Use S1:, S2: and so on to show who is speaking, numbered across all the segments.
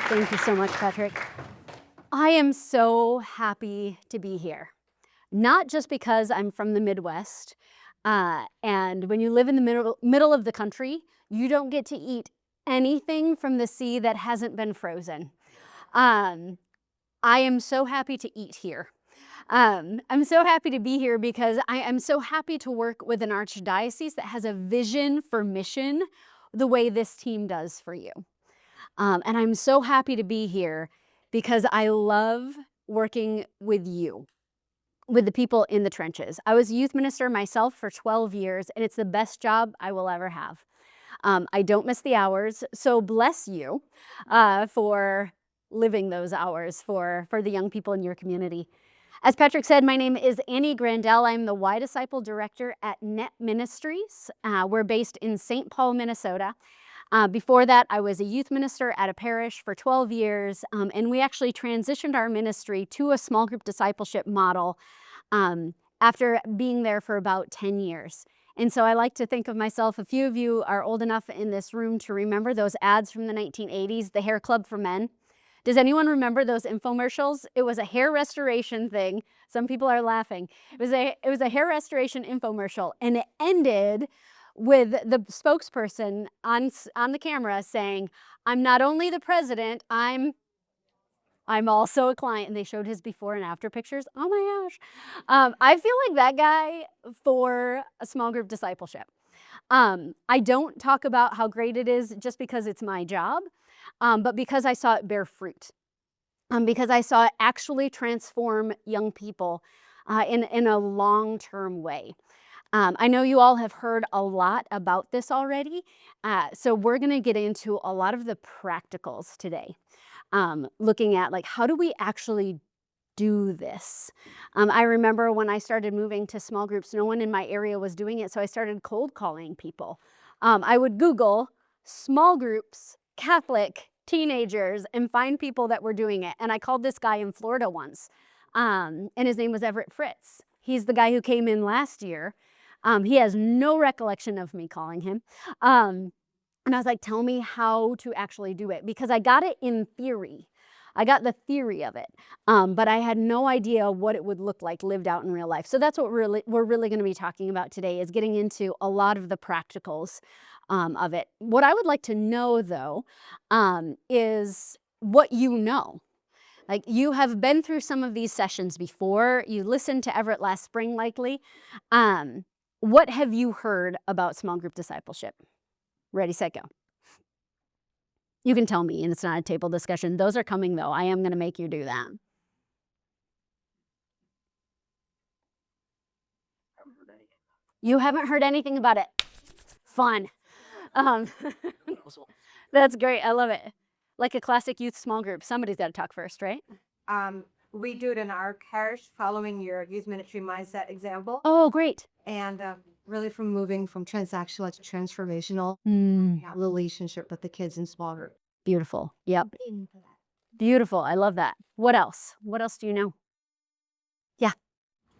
S1: Thank you so much, Patrick. I am so happy to be here. Not just because I'm from the Midwest, and when you live in the middle of the country, you don't get to eat anything from the sea that hasn't been frozen. Um, I am so happy to eat here. I'm so happy to be here because I am so happy to work with an archdiocese that has a vision for mission the way this team does for you. And I'm so happy to be here because I love working with you, with the people in the trenches. I was a youth minister myself for 12 years, and it's the best job I will ever have. I don't miss the hours, so bless you for living those hours for the young people in your community. As Patrick said, my name is Annie Grandell. I'm the Y Disciple Director at Net Ministries. We're based in St. Paul, Minnesota. Before that, I was a youth minister at a parish for 12 years, and we actually transitioned our ministry to a small group discipleship model after being there for about 10 years. And so I like to think of myself, a few of you are old enough in this room to remember those ads from the 1980s, the hair club for men. Does anyone remember those infomercials? It was a hair restoration thing. Some people are laughing. It was a hair restoration infomercial, and it ended with the spokesperson on the camera saying, "I'm not only the president, I'm also a client." And they showed his before and after pictures. Oh my gosh. I feel like that guy for a small group discipleship. I don't talk about how great it is just because it's my job, but because I saw it bear fruit. Because I saw it actually transform young people in a long-term way. I know you all have heard a lot about this already, so we're going to get into a lot of the practicals today, looking at like, how do we actually do this? I remember when I started moving to small groups, no one in my area was doing it, so I started cold calling people. I would Google small groups, Catholic teenagers, and find people that were doing it. And I called this guy in Florida once, and his name was Everett Fritz. He's the guy who came in last year. He has no recollection of me calling him. And I was like, tell me how to actually do it, because I got it in theory. I got the theory of it, but I had no idea what it would look like lived out in real life. So that's what we're really going to be talking about today, is getting into a lot of the practicals of it. What I would like to know, though, is what you know. Like, you have been through some of these sessions before. You listened to Everett last spring, likely. What have you heard about small group discipleship? Ready, set, go. You can tell me, and it's not a table discussion. Those are coming, though. I am going to make you do that. You haven't heard anything about it. Fun. That's great. I love it. Like a classic youth small group. Somebody's got to talk first, right?
S2: We do it in our parish, following your youth ministry mindset example.
S1: Oh, great.
S2: And really from moving from transactional to transformational relationship with the kids in small group.
S1: Beautiful. Yep. Beautiful. I love that. What else? What else do you know? Yeah.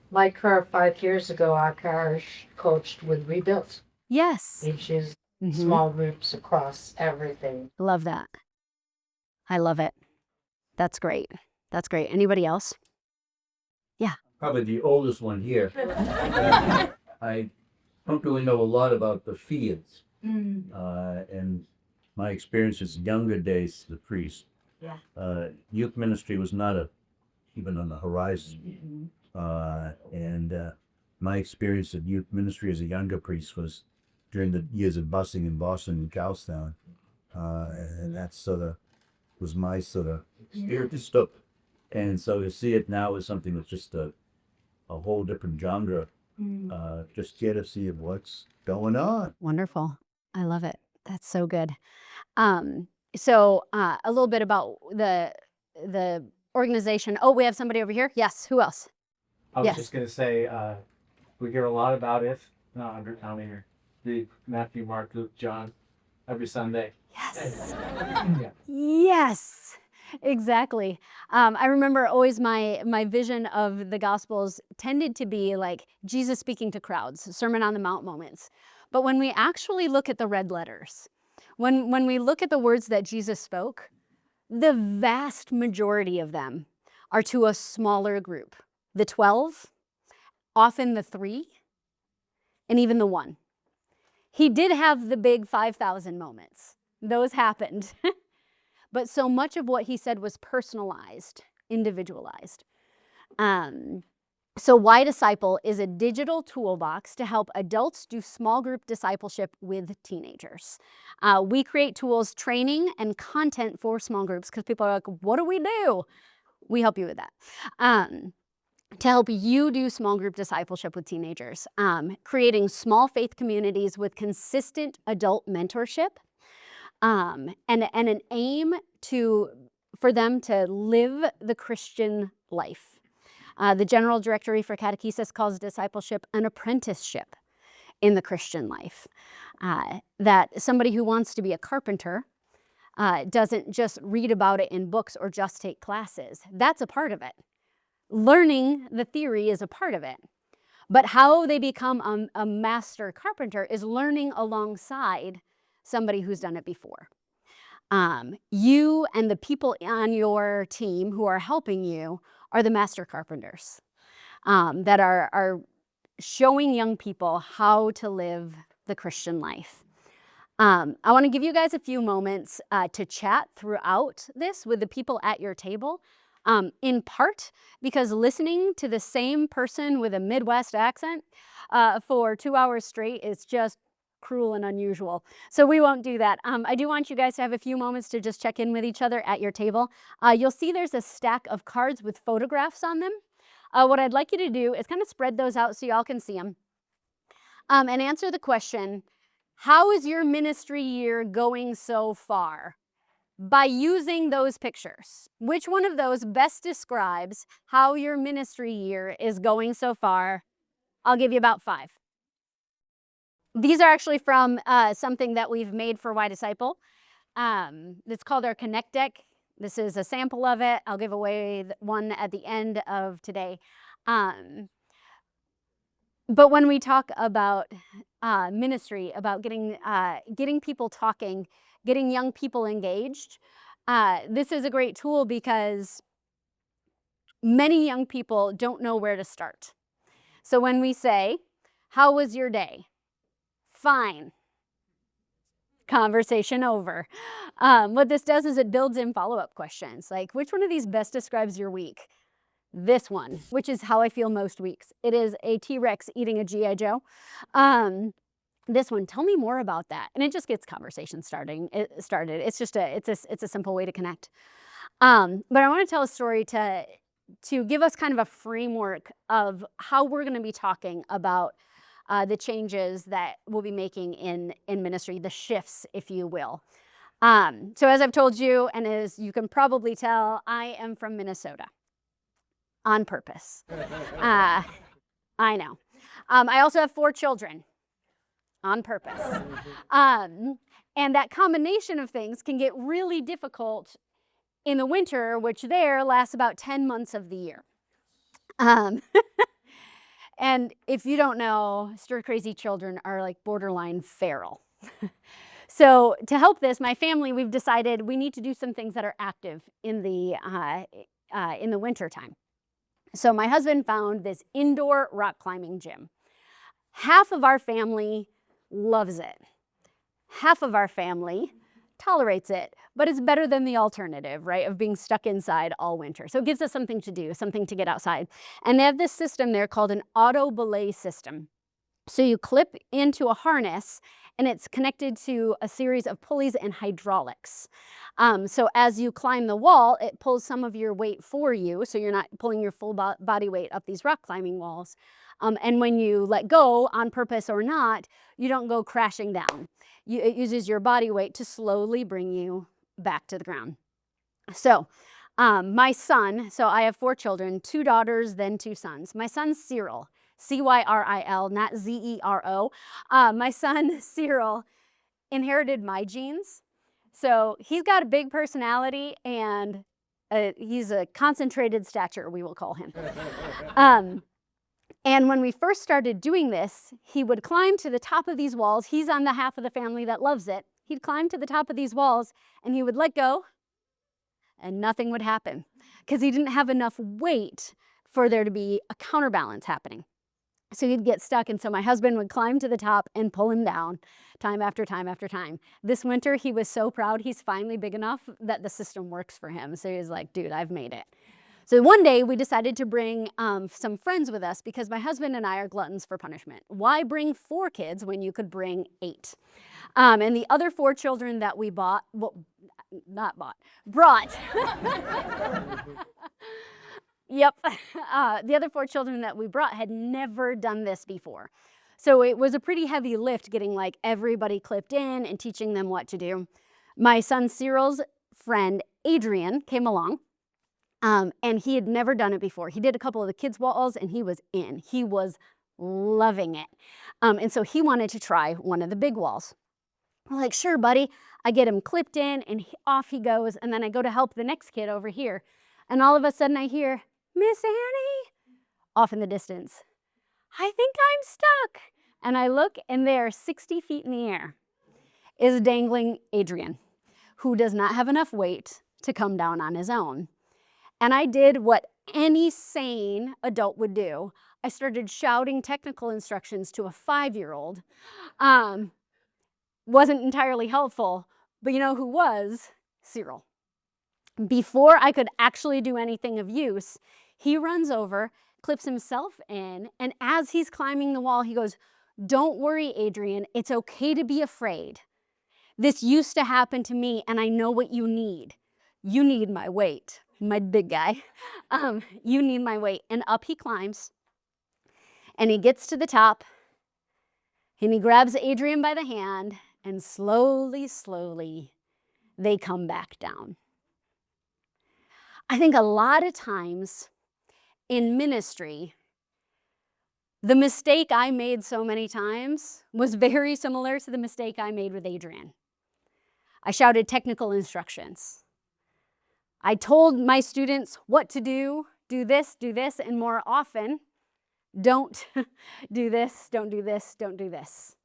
S3: Like her 5 years ago, our parish coached with Rebuilt,
S1: Yes.
S3: which is small groups across everything.
S1: Love that. I love it. That's great. That's great. Anybody else? Yeah.
S4: Probably the oldest one here. I don't really know a lot about the fields. And my experience is younger days as a priest.
S2: Yeah.
S4: Youth ministry was not even on the horizon. And my experience of youth ministry as a younger priest was during the years of busing in Boston and Charlestown. And that sort of was my sort of experience. And so to see it now as something that's just a whole different genre, just get to see what's going on.
S1: Wonderful. I love it. That's so good. So a little bit about the organization. Oh, we have somebody over here. Yes. Who else?
S5: I was
S1: Yes.
S5: just going to say, we hear a lot about it. No, I'm here. The Matthew, Mark, Luke, John, every Sunday.
S1: Yes.
S5: Yeah.
S1: Yes. Exactly. I remember always my vision of the Gospels tended to be like Jesus speaking to crowds, Sermon on the Mount moments. But when we actually look at the red letters, when we look at the words that Jesus spoke, The vast majority of them are to a smaller group, the 12, often the 3, and even the 1. He did have the big 5,000 moments. Those happened. But so much of what he said was personalized, individualized. So Why Disciple is a digital toolbox to help adults do small group discipleship with teenagers. We create tools, training, and content for small groups because people are like, what do we do? We help you with that. To help you do small group discipleship with teenagers, creating small faith communities with consistent adult mentorship, and an aim for them to live the Christian life. The General Directory for Catechesis calls discipleship an apprenticeship in the Christian life. That somebody who wants to be a carpenter doesn't just read about it in books or just take classes. That's a part of it. Learning the theory is a part of it. But how they become a master carpenter is learning alongside somebody who's done it before. You and the people on your team who are helping you are the master carpenters that are showing young people how to live the Christian life. I want to give you guys a few moments to chat throughout this with the people at your table, in part because listening to the same person with a Midwest accent for 2 hours straight is just cruel and unusual. So we won't do that. I do want you guys to have a few moments to just check in with each other at your table. You'll see there's a stack of cards with photographs on them. What I'd like you to do is kind of spread those out so y'all can see them. And answer the question, how is your ministry year going so far? By using those pictures. Which one of those best describes how your ministry year is going so far? I'll give you about 5. These are actually from something that we've made for Why Disciple. It's called our Connect Deck. This is a sample of it. I'll give away one at the end of today. But when we talk about ministry, about getting people talking, getting young people engaged, this is a great tool because many young people don't know where to start. So when we say, how was your day? Fine. Conversation over. What this does is it builds in follow-up questions, like which one of these best describes your week? This one, which is how I feel most weeks. It is a T-Rex eating a G.I. Joe. This one, tell me more about that. And it just gets conversation started. It's just it's a simple way to connect. But I want to tell a story to give us kind of a framework of how we're going to be talking about the changes that we'll be making in ministry, the shifts, if you will. So as I've told you, and as you can probably tell, I am from Minnesota on purpose. I know. I also have 4 children on purpose. And that combination of things can get really difficult in the winter, which there lasts about 10 months of the year. And if you don't know, stir-crazy children are like borderline feral. So to help this, my family, we've decided we need to do some things that are active in the winter time. So my husband found this indoor rock climbing gym. Half of our family loves it. Half of our family tolerates it, but it's better than the alternative, right, of being stuck inside all winter. So it gives us something to do, something to get outside. And they have this system there called an auto belay system. So you clip into a harness and it's connected to a series of pulleys and hydraulics. So as you climb the wall, it pulls some of your weight for you, so you're not pulling your full body weight up these rock climbing walls. And when you let go, on purpose or not, you don't go crashing down. It uses your body weight to slowly bring you back to the ground. So my son, so I have 4 children, 2 daughters, then 2 sons. My son Cyril, Cyril, not Zero. My son Cyril inherited my genes. So he's got a big personality and he's a concentrated stature, we will call him. And when we first started doing this, he would climb to the top of these walls. He's on the half of the family that loves it. He'd climb to the top of these walls and he would let go and nothing would happen because he didn't have enough weight for there to be a counterbalance happening. So he'd get stuck, and so my husband would climb to the top and pull him down time after time after time. This winter, he was so proud he's finally big enough that the system works for him. So he was like, dude, I've made it. So one day we decided to bring some friends with us because my husband and I are gluttons for punishment. Why bring 4 kids when you could bring 8? And the other 4 children that we brought, yep, the other 4 children that we brought had never done this before. So it was a pretty heavy lift getting like everybody clipped in and teaching them what to do. My son Cyril's friend Adrian came along. And he had never done it before. He did a couple of the kids' walls and he was in. He was loving it. And so he wanted to try one of the big walls. I'm like, sure, buddy. I get him clipped in and off he goes. And then I go to help the next kid over here. And all of a sudden I hear, Miss Annie, off in the distance. I think I'm stuck. And I look and there, 60 feet in the air, is dangling Adrian, who does not have enough weight to come down on his own. And I did what any sane adult would do. I started shouting technical instructions to a 5-year-old. Wasn't entirely helpful, but you know who was? Cyril. Before I could actually do anything of use, he runs over, clips himself in, and as he's climbing the wall, he goes, don't worry, Adrian, it's okay to be afraid. This used to happen to me, and I know what you need. You need my weight. My big guy, you need my weight. And up he climbs, and he gets to the top, and he grabs Adrian by the hand, and slowly, slowly, they come back down. I think a lot of times in ministry, the mistake I made so many times was very similar to the mistake I made with Adrian. I shouted technical instructions. I told my students what to do this, and more often, don't do this, don't do this, don't do this.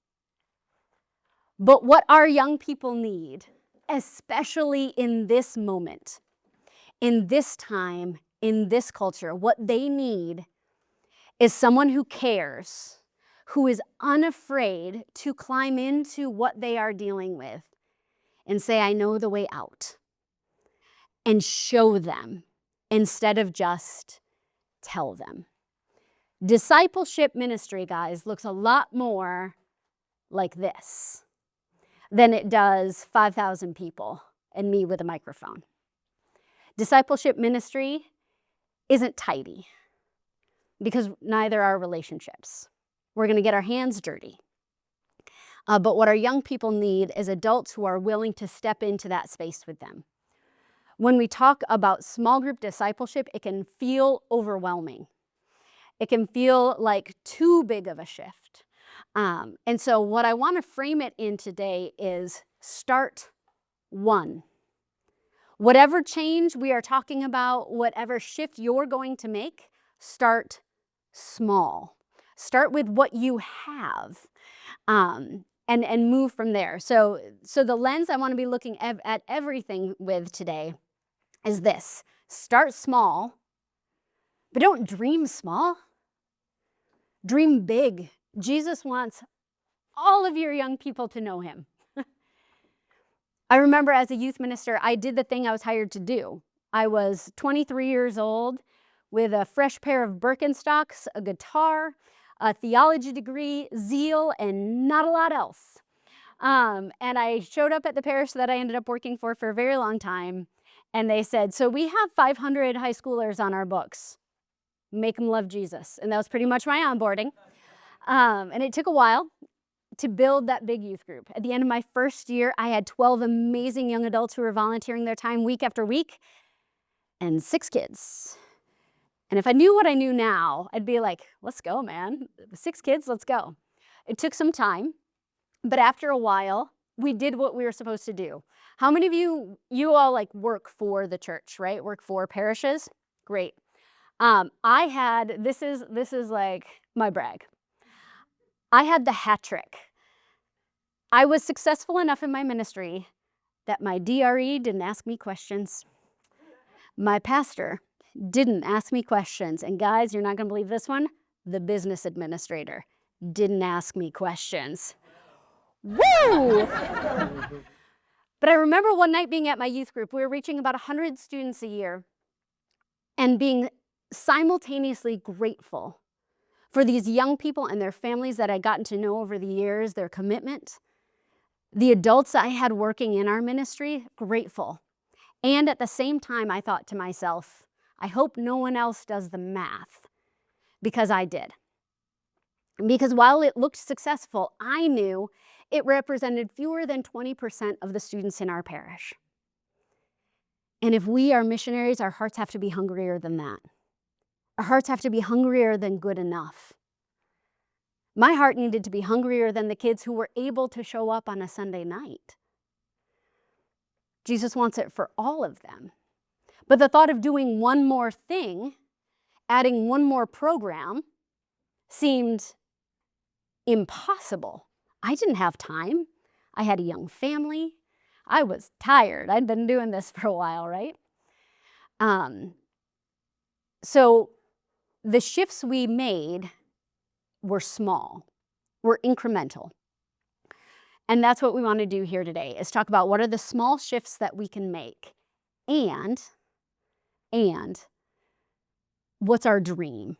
S1: But what our young people need, especially in this moment, in this time, in this culture, what they need is someone who cares, who is unafraid to climb into what they are dealing with and say, I know the way out. And show them instead of just tell them. Discipleship ministry, guys, looks a lot more like this than it does 5,000 people and me with a microphone. Discipleship ministry isn't tidy because neither are relationships. We're going to get our hands dirty. But what our young people need is adults who are willing to step into that space with them. When we talk about small group discipleship, it can feel overwhelming. It can feel like too big of a shift. And so what I want to frame it in today is start one. Whatever change we are talking about, whatever shift you're going to make, start small. Start with what you have and move from there. So the lens I want to be looking at everything with today is this. Start small, but don't dream small. Dream big. Jesus wants all of your young people to know him. I remember as a youth minister, I did the thing I was hired to do. I was 23 years old with a fresh pair of Birkenstocks, a guitar, a theology degree, zeal, and not a lot else. And I showed up at the parish that I ended up working for a very long time. And they said, so we have 500 high schoolers on our books. Make them love Jesus. And that was pretty much my onboarding. And it took a while to build that big youth group. At the end of my first year, I had 12 amazing young adults who were volunteering their time week after week and 6 kids. And if I knew what I knew now, I'd be like, let's go, man. 6 kids, let's go. It took some time, but after a while, we did what we were supposed to do. How many of you all like work for the church, right? Work for parishes? Great. This is like my brag. I had the hat trick. I was successful enough in my ministry that my DRE didn't ask me questions. My pastor didn't ask me questions. And guys, you're not going to believe this one. The business administrator didn't ask me questions. Woo! But I remember one night being at my youth group. We were reaching about 100 students a year and being simultaneously grateful for these young people and their families that I'd gotten to know over the years, their commitment. The adults I had working in our ministry, grateful. And at the same time, I thought to myself, I hope no one else does the math, because I did. Because while it looked successful, I knew it represented fewer than 20% of the students in our parish. And if we are missionaries, our hearts have to be hungrier than that. Our hearts have to be hungrier than good enough. My heart needed to be hungrier than the kids who were able to show up on a Sunday night. Jesus wants it for all of them. But the thought of doing one more thing, adding one more program, seemed impossible. I didn't have time. I had a young family. I was tired. I'd been doing this for a while, right? So the shifts we made were small, were incremental. And that's what we want to do here today, is talk about what are the small shifts that we can make, and what's our dream?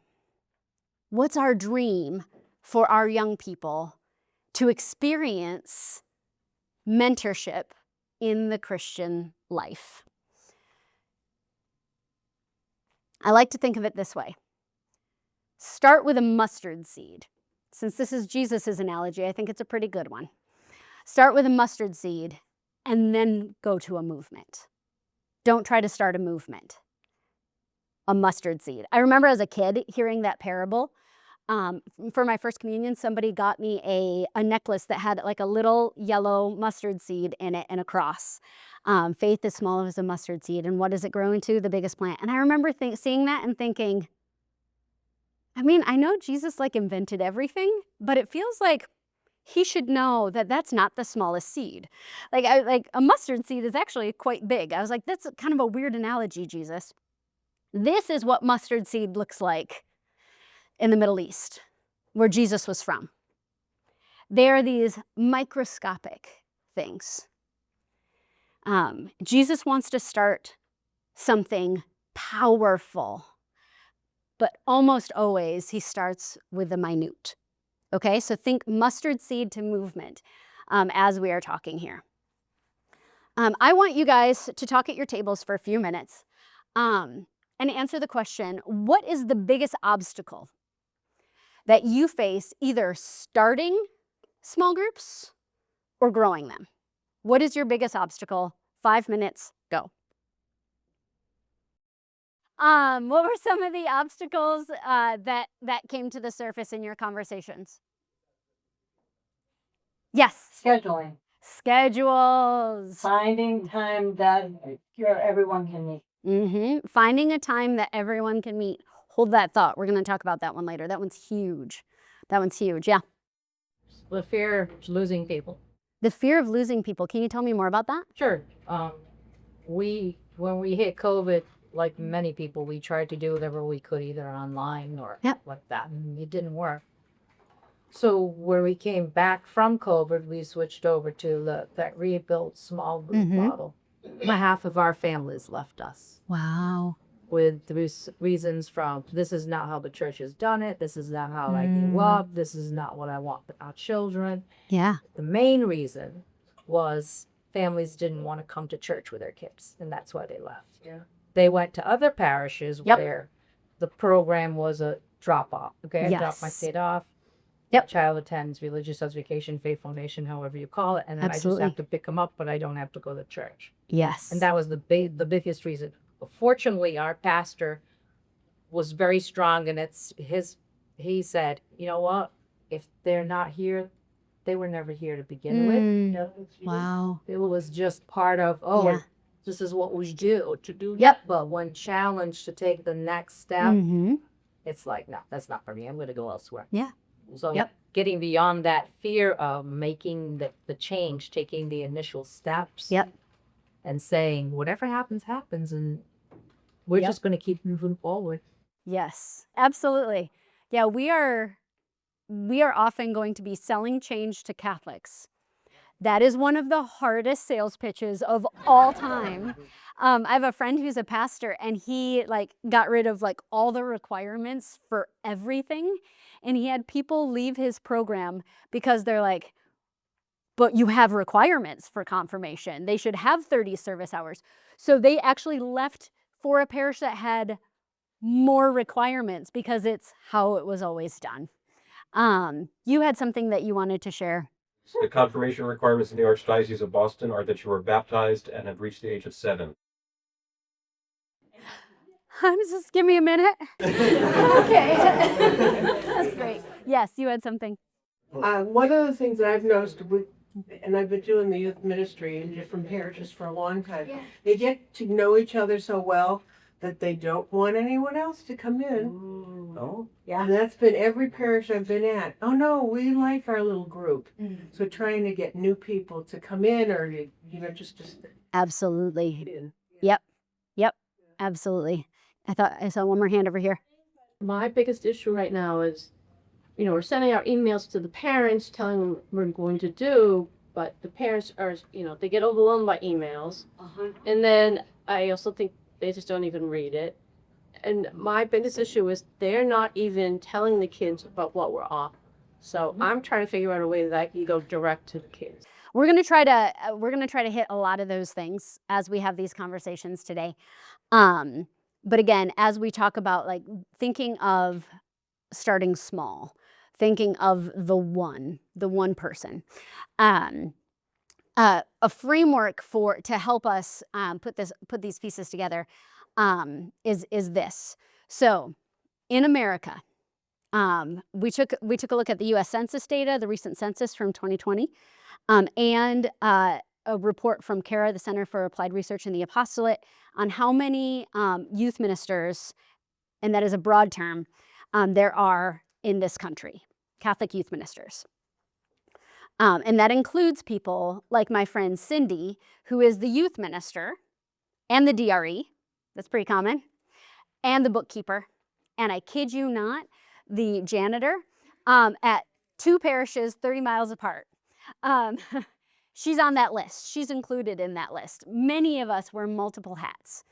S1: What's our dream for our young people to experience mentorship in the Christian life? I like to think of it this way. Start with a mustard seed. Since this is Jesus's analogy, I think it's a pretty good one. Start with a mustard seed and then go to a movement. Don't try to start a movement. A mustard seed. I remember as a kid hearing that parable. For my first communion, somebody got me a necklace that had like a little yellow mustard seed in it and a cross. Faith is small as a mustard seed, and what does it grow into? The biggest plant. And I remember seeing that and thinking, I mean, I know Jesus like invented everything, but it feels like he should know that that's not the smallest seed. Like a mustard seed is actually quite big. I was like, that's kind of a weird analogy, Jesus. This is what mustard seed looks like in the Middle East, where Jesus was from. They are these microscopic things. Jesus wants to start something powerful, but almost always he starts with the minute. Okay, so think mustard seed to movement as we are talking here. I want you guys to talk at your tables for a few minutes and answer the question, what is the biggest obstacle that you face either starting small groups or growing them? What is your biggest obstacle? 5 minutes, go. What were some of the obstacles that came to the surface in your conversations? Yes.
S3: Scheduling.
S1: Schedules.
S3: Finding time that everyone can meet.
S1: Finding a time that everyone can meet. Hold that thought. We're going to talk about that one later. That one's huge. Yeah.
S3: The fear of losing people.
S1: The fear of losing people. Can you tell me more about that?
S3: Sure. When we hit COVID, like many people, we tried to do whatever we could, either online or like that, and it didn't work. So when we came back from COVID, we switched over to that rebuilt small group model. Half of our families left us.
S1: Wow.
S3: With the reasons from, this is not how the church has done it, this is not how I grew up, this is not what I want for our children.
S1: Yeah.
S3: The main reason was families didn't want to come to church with their kids, and that's why they left. Yeah. They went to other parishes where the program was a drop-off. Okay, I drop my kid off. Child attends religious education, faith foundation, however you call it, and then I just have to pick them up, but I don't have to go to church.
S1: Yes.
S3: And that was the biggest reason. But fortunately, our pastor was very strong, and he said, you know what? If they're not here, they were never here to begin with. You know,
S1: wow.
S3: It was just part of, this is what we do to do. But when challenged to take the next step, it's like, no, that's not for me. I'm going to go elsewhere. Yeah. So getting beyond that fear of making the change, taking the initial steps, and saying whatever happens, happens, and We're
S1: Yep.
S3: just going to keep moving forward.
S1: Yes, absolutely. Yeah, we are often going to be selling change to Catholics. That is one of the hardest sales pitches of all time. I have a friend who's a pastor, and he like got rid of like all the requirements for everything, and he had people leave his program because they're like, but you have requirements for confirmation. They should have 30 service hours. So they actually left for a parish that had more requirements because it's how it was always done. You had something that you wanted to share.
S6: The confirmation requirements in the Archdiocese of Boston are that you are baptized and have reached the age of 7.
S1: Just give me a minute. Okay. That's great. Yes, you had something.
S7: One of the things that I've noticed and I've been doing the youth ministry in different parishes for a long time, they get to know each other so well that they don't want anyone else to come in.
S6: Oh?
S7: Yeah. And that's been every parish I've been at. Oh no, we like our little group. So trying to get new people to come in or, just
S1: Absolutely. Yep. Absolutely. I saw one more hand over here.
S8: My biggest issue right now is, we're sending out emails to the parents telling them we're going to do, but the parents are, they get overwhelmed by emails. And then I also think they just don't even read it. And my biggest issue is they're not even telling the kids about what we're off. So I'm trying to figure out a way that I can go direct to the kids.
S1: We're gonna try to hit a lot of those things as we have these conversations today. But again, as we talk about like thinking of starting small, thinking of the one person, a framework to help us put these pieces together is this. So in America, we took a look at the U.S. Census data, the recent census from 2020, and a report from CARA, the Center for Applied Research in the Apostolate, on how many youth ministers, and that is a broad term, there are in this country, Catholic youth ministers. And that includes people like my friend Cindy, who is the youth minister and the DRE, that's pretty common, and the bookkeeper, and I kid you not, the janitor, at 2 parishes 30 miles apart. She's on that list. She's included in that list. Many of us wear multiple hats.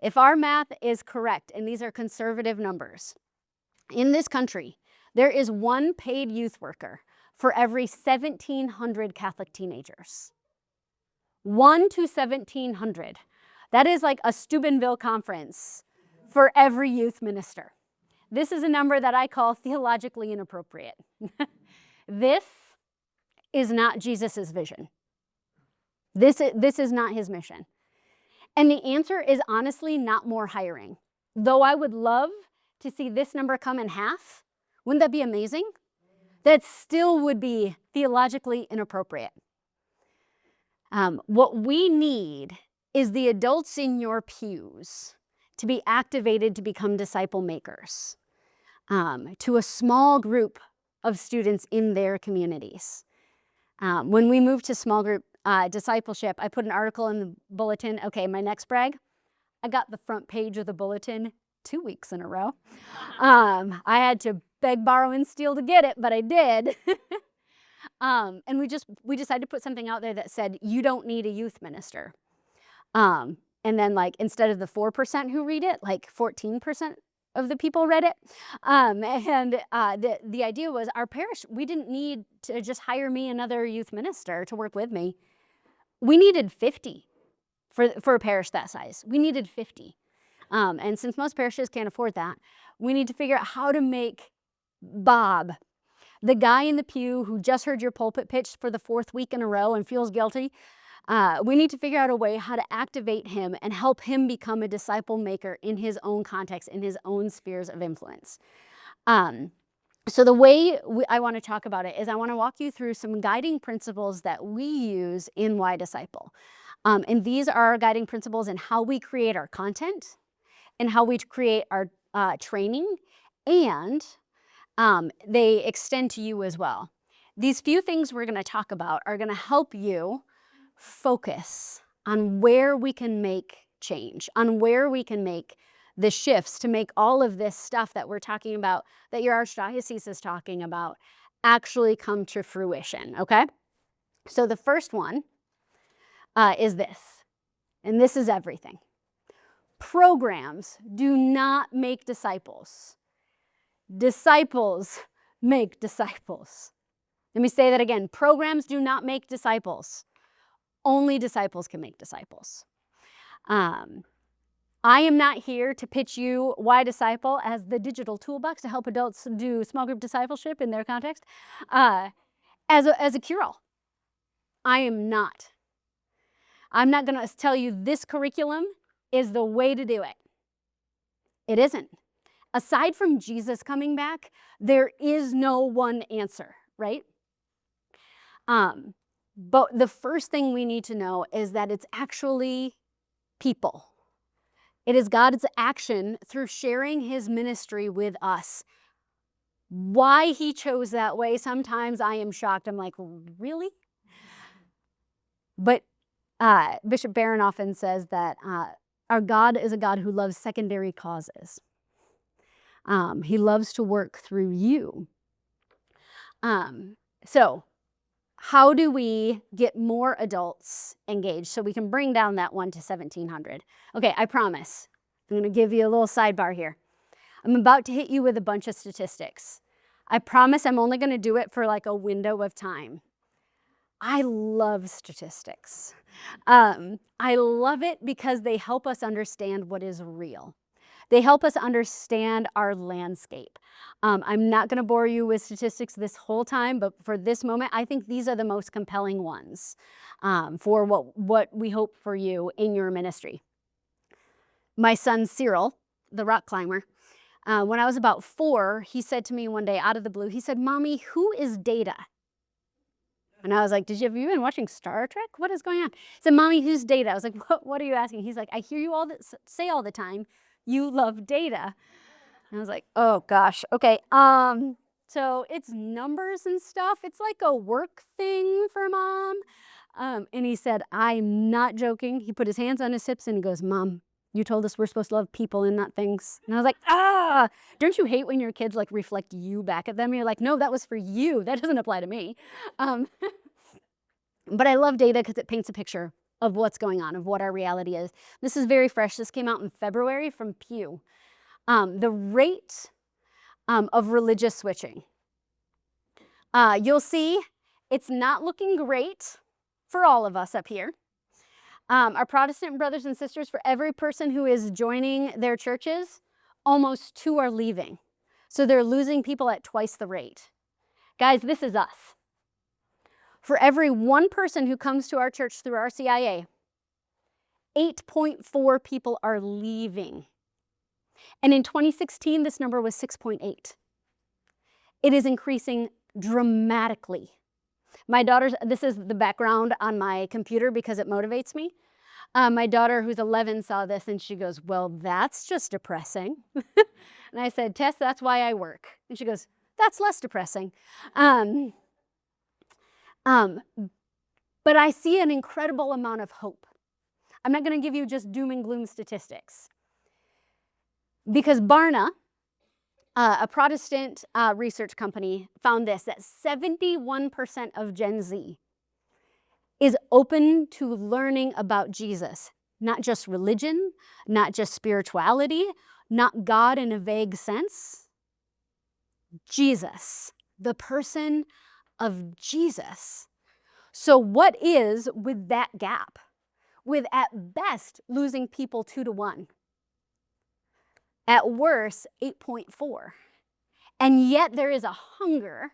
S1: If our math is correct, and these are conservative numbers, in this country, there is 1 paid youth worker for every 1,700 Catholic teenagers. 1 to 1,700. That is like a Steubenville conference for every youth minister. This is a number that I call theologically inappropriate. This is not Jesus's vision. This is not his mission. And the answer is honestly not more hiring. Though I would love to see this number come in half, wouldn't that be amazing? That still would be theologically inappropriate. What we need is the adults in your pews to be activated to become disciple makers, to a small group of students in their communities. When we moved to small group discipleship, I put an article in the bulletin. Okay, my next brag, I got the front page of the bulletin 2 weeks in a row. I had to beg, borrow, and steal to get it, but I did. And we decided to put something out there that said, you don't need a youth minister. And then like, instead of the 4% who read it, like 14% of the people read it. The idea was our parish, we didn't need to just hire me another youth minister to work with me. We needed 50 for a parish that size. We needed 50. And since most parishes can't afford that, we need to figure out how to make Bob, the guy in the pew who just heard your pulpit pitch for the 4th week in a row and feels guilty, we need to figure out a way how to activate him and help him become a disciple maker in his own context, in his own spheres of influence. So the way I want to talk about it is I want to walk you through some guiding principles that we use in Why Disciple. And these are our guiding principles in how we create our content and how we create our training, and they extend to you as well. These few things we're going to talk about are going to help you focus on where we can make change, on where we can make the shifts to make all of this stuff that we're talking about, that your archdiocese is talking about, actually come to fruition, okay? So the first one is this, and this is everything. Programs do not make disciples. Disciples make disciples. Let me say that again. Programs do not make disciples. Only disciples can make disciples. I am not here to pitch you Y Disciple as the digital toolbox to help adults do small group discipleship in their context as a cure-all. I am not. I'm not going to tell you this curriculum is the way to do it. It isn't. Aside from Jesus coming back, there is no one answer, right? But the first thing we need to know is that it's actually people. It is God's action through sharing his ministry with us. Why he chose that way, sometimes I am shocked. I'm like, really? But Bishop Barron often says that our God is a God who loves secondary causes. He loves to work through you. So how do we get more adults engaged so we can bring down that 1 to 1,700? Okay, I promise. I'm going to give you a little sidebar here. I'm about to hit you with a bunch of statistics. I promise I'm only going to do it for like a window of time. I love statistics. I love it because they help us understand what is real. They help us understand our landscape. I'm not going to bore you with statistics this whole time, but for this moment, I think these are the most compelling ones for what we hope for you in your ministry. My son Cyril, the rock climber, when I was about 4, he said to me one day out of the blue, he said, "Mommy, who is Data?" And I was like, have you been watching Star Trek? What is going on? He said, "Mommy, who's Data?" I was like, what are you asking? He's like, "I hear you say all the time, you love data." And I was like, oh gosh, okay. So it's numbers and stuff. It's like a work thing for Mom. And he said, "I'm not joking." He put his hands on his hips and he goes, "Mom, you told us we're supposed to love people and not things." And I was like, don't you hate when your kids like reflect you back at them? You're like, no, that was for you. That doesn't apply to me. But I love Data because it paints a picture of what's going on, of what our reality is. This is very fresh. This came out in February from Pew. The rate of religious switching. You'll see it's not looking great for all of us up here. Our Protestant brothers and sisters, for every person who is joining their churches, almost 2 are leaving. So they're losing people at twice the rate. Guys, this is us. For every 1 person who comes to our church through RCIA, 8.4 people are leaving. And in 2016, this number was 6.8. It is increasing dramatically. My daughter's, this is the background on my computer because it motivates me. My daughter, who's 11, saw this and she goes, "Well, that's just depressing." And I said, "Tess, that's why I work." And she goes, "That's less depressing." But I see an incredible amount of hope. I'm not going to give you just doom and gloom statistics. Because Barna, a Protestant research company, found this, that 71% of Gen Z is open to learning about Jesus. Not just religion, not just spirituality, not God in a vague sense. Jesus, the person of Jesus. So what is with that gap? With at best losing people 2 to 1. At worst, 8.4. And yet there is a hunger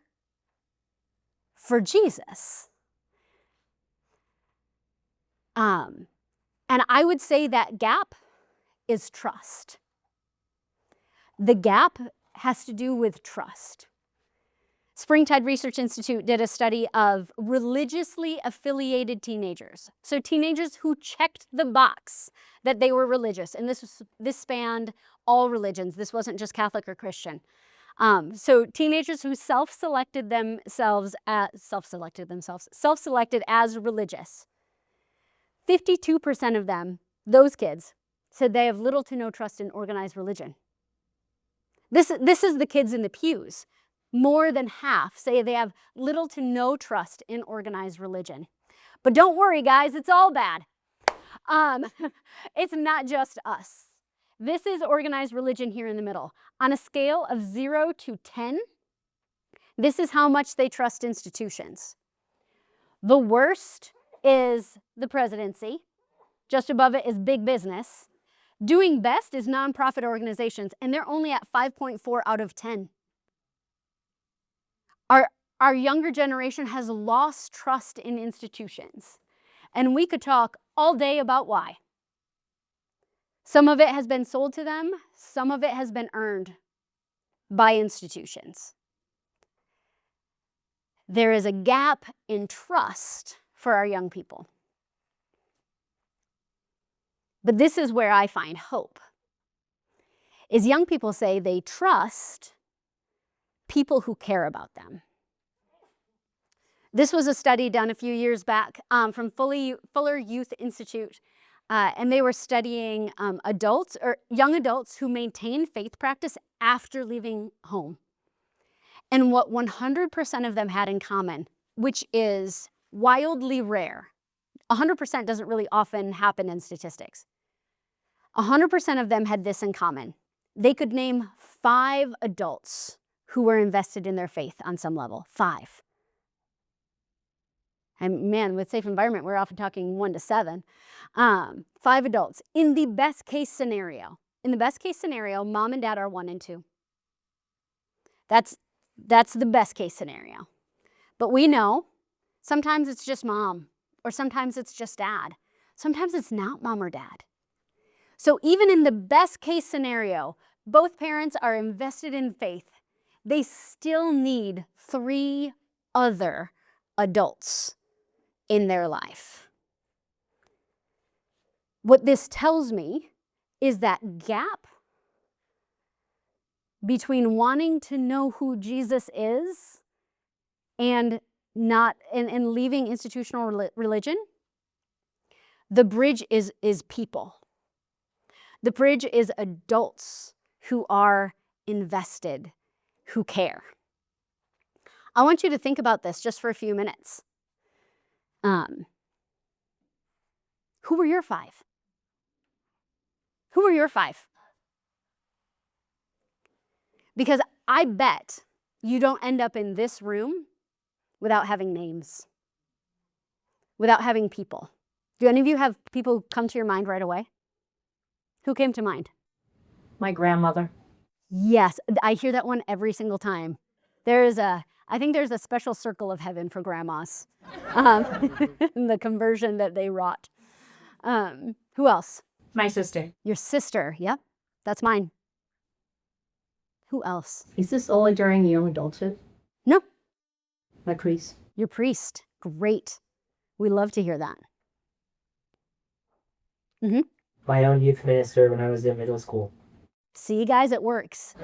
S1: for Jesus. And I would say that gap is trust. The gap has to do with trust. Springtide Research Institute did a study of religiously affiliated teenagers. So teenagers who checked the box that they were religious. And this spanned all religions. This wasn't just Catholic or Christian. So teenagers who self-selected as religious. 52% of them, those kids, said they have little to no trust in organized religion. This is the kids in the pews. More than half say they have little to no trust in organized religion. But don't worry, guys, it's all bad. It's not just us. This is organized religion here in the middle. On a scale of 0 to 10, this is how much they trust institutions. The worst is the presidency. Just above it is big business. Doing best is nonprofit organizations, and they're only at 5.4 out of 10. Our younger generation has lost trust in institutions, and we could talk all day about why. Some of it has been sold to them, some of it has been earned by institutions. There is a gap in trust for our young people. But this is where I find hope. Is young people say they trust people who care about them. This was a study done a few years back from Fuller Youth Institute, and they were studying adults or young adults who maintain faith practice after leaving home. And what 100% of them had in common, which is wildly rare. 100% doesn't really often happen in statistics. 100% of them had this in common. They could name 5 adults who were invested in their faith on some level. 5. And man, with safe environment, we're often talking 1 to 7. 5 adults. In the best case scenario, mom and dad are 1 and 2. That's the best case scenario. But we know sometimes it's just mom, or sometimes it's just dad. Sometimes it's not mom or dad. So even in the best case scenario, both parents are invested in faith. They still need 3 other adults in their life. What this tells me is that gap between wanting to know who Jesus is and leaving institutional religion, the bridge is people. The bridge is adults who are invested, who care. I want you to think about this just for a few minutes. Who were your 5? Who were your 5? Because I bet you don't end up in this room without having names, without having people. Do any of you have people come to your mind right away? Who came to mind?
S9: My grandmother.
S1: Yes, I hear that one every single time. I think there's a special circle of heaven for grandmas, the conversion that they wrought. Who else?
S9: My sister.
S1: Your sister, yep, that's mine. Who else?
S8: Is this only during young adulthood?
S1: No.
S8: My priest.
S1: Your priest, great. We love to hear that. Mm-hmm.
S10: My own youth minister when I was in middle school.
S1: See, guys, it works.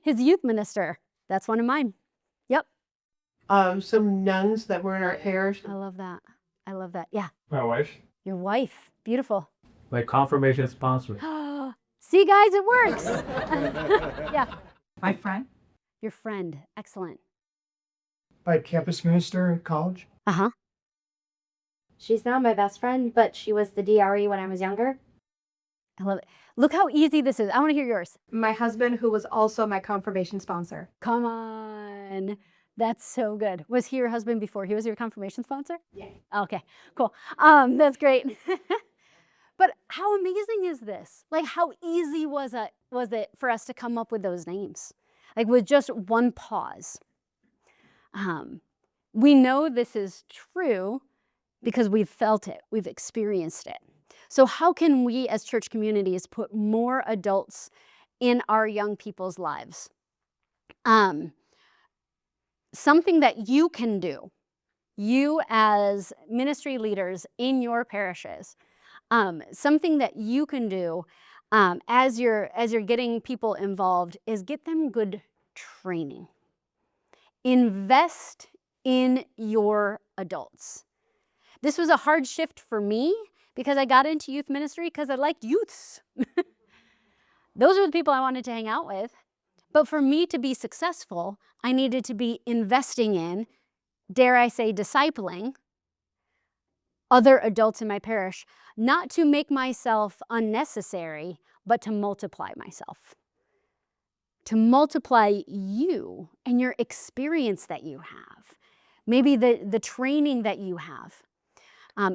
S1: His youth minister, that's one of mine. Yep.
S7: Some nuns that were in our parish.
S1: I love that. Yeah.
S5: My wife.
S1: Your wife, beautiful.
S5: My confirmation sponsor.
S1: See, guys, it works. Yeah.
S9: My friend.
S1: Your friend, excellent.
S11: My campus minister in college.
S1: Uh-huh.
S12: She's not my best friend, but she was the DRE when I was younger.
S1: I love it. Look how easy this is. I want to hear yours.
S12: My husband, who was also my confirmation sponsor.
S1: Come on. That's so good. Was he your husband before he was your confirmation sponsor?
S12: Yeah.
S1: Okay, cool. That's great. But how amazing is this? Like, how easy was it for us to come up with those names? Like, with just one pause. We know this is true because we've felt it, we've experienced it. So how can we as church communities put more adults in our young people's lives? Something that you can do, you as ministry leaders in your parishes, something that you can do as you're getting people involved is get them good training. Invest in your adults. This was a hard shift for me because I got into youth ministry because I liked youths. Those were the people I wanted to hang out with. But for me to be successful, I needed to be investing in, dare I say, discipling other adults in my parish, not to make myself unnecessary, but to multiply myself. To multiply you and your experience that you have. Maybe the training that you have.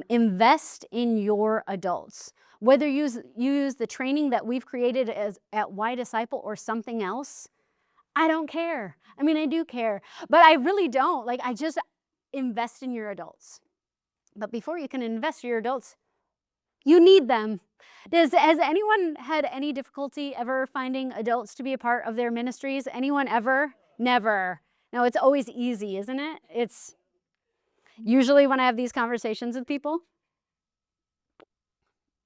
S1: Invest in your adults. Whether you use the training that we've created at Y Disciple or something else, I don't care. I mean, I do care, but I really don't. Like, I just invest in your adults. But before you can invest in your adults, you need them. Has anyone had any difficulty ever finding adults to be a part of their ministries? Anyone ever? Never. No, it's always easy, isn't it? It's usually when I have these conversations with people,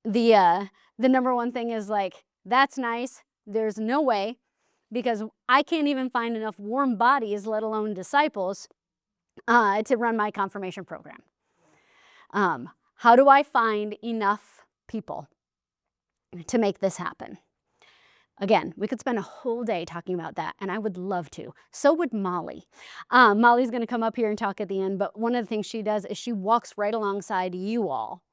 S1: the number one thing is like, that's nice. There's no way, because I can't even find enough warm bodies, let alone disciples, to run my confirmation program. How do I find enough people to make this happen? Again, we could spend a whole day talking about that, and I would love to. So would Molly. Molly's going to come up here and talk at the end, but one of the things she does is she walks right alongside you all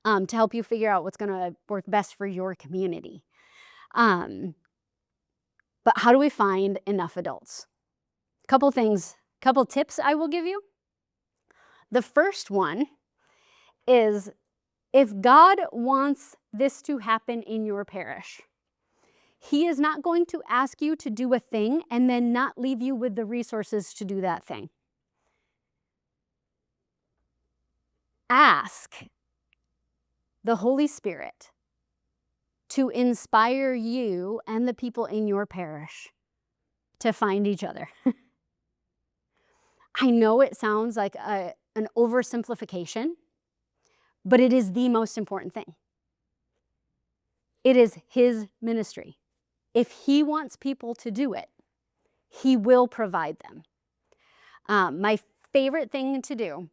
S1: to help you figure out what's going to work best for your community. But how do we find enough adults? Couple tips I will give you. The first one is, if God wants this to happen in your parish, He is not going to ask you to do a thing and then not leave you with the resources to do that thing. Ask the Holy Spirit to inspire you and the people in your parish to find each other. I know it sounds like an oversimplification, but it is the most important thing. It is His ministry. If He wants people to do it, He will provide them. My favorite thing to do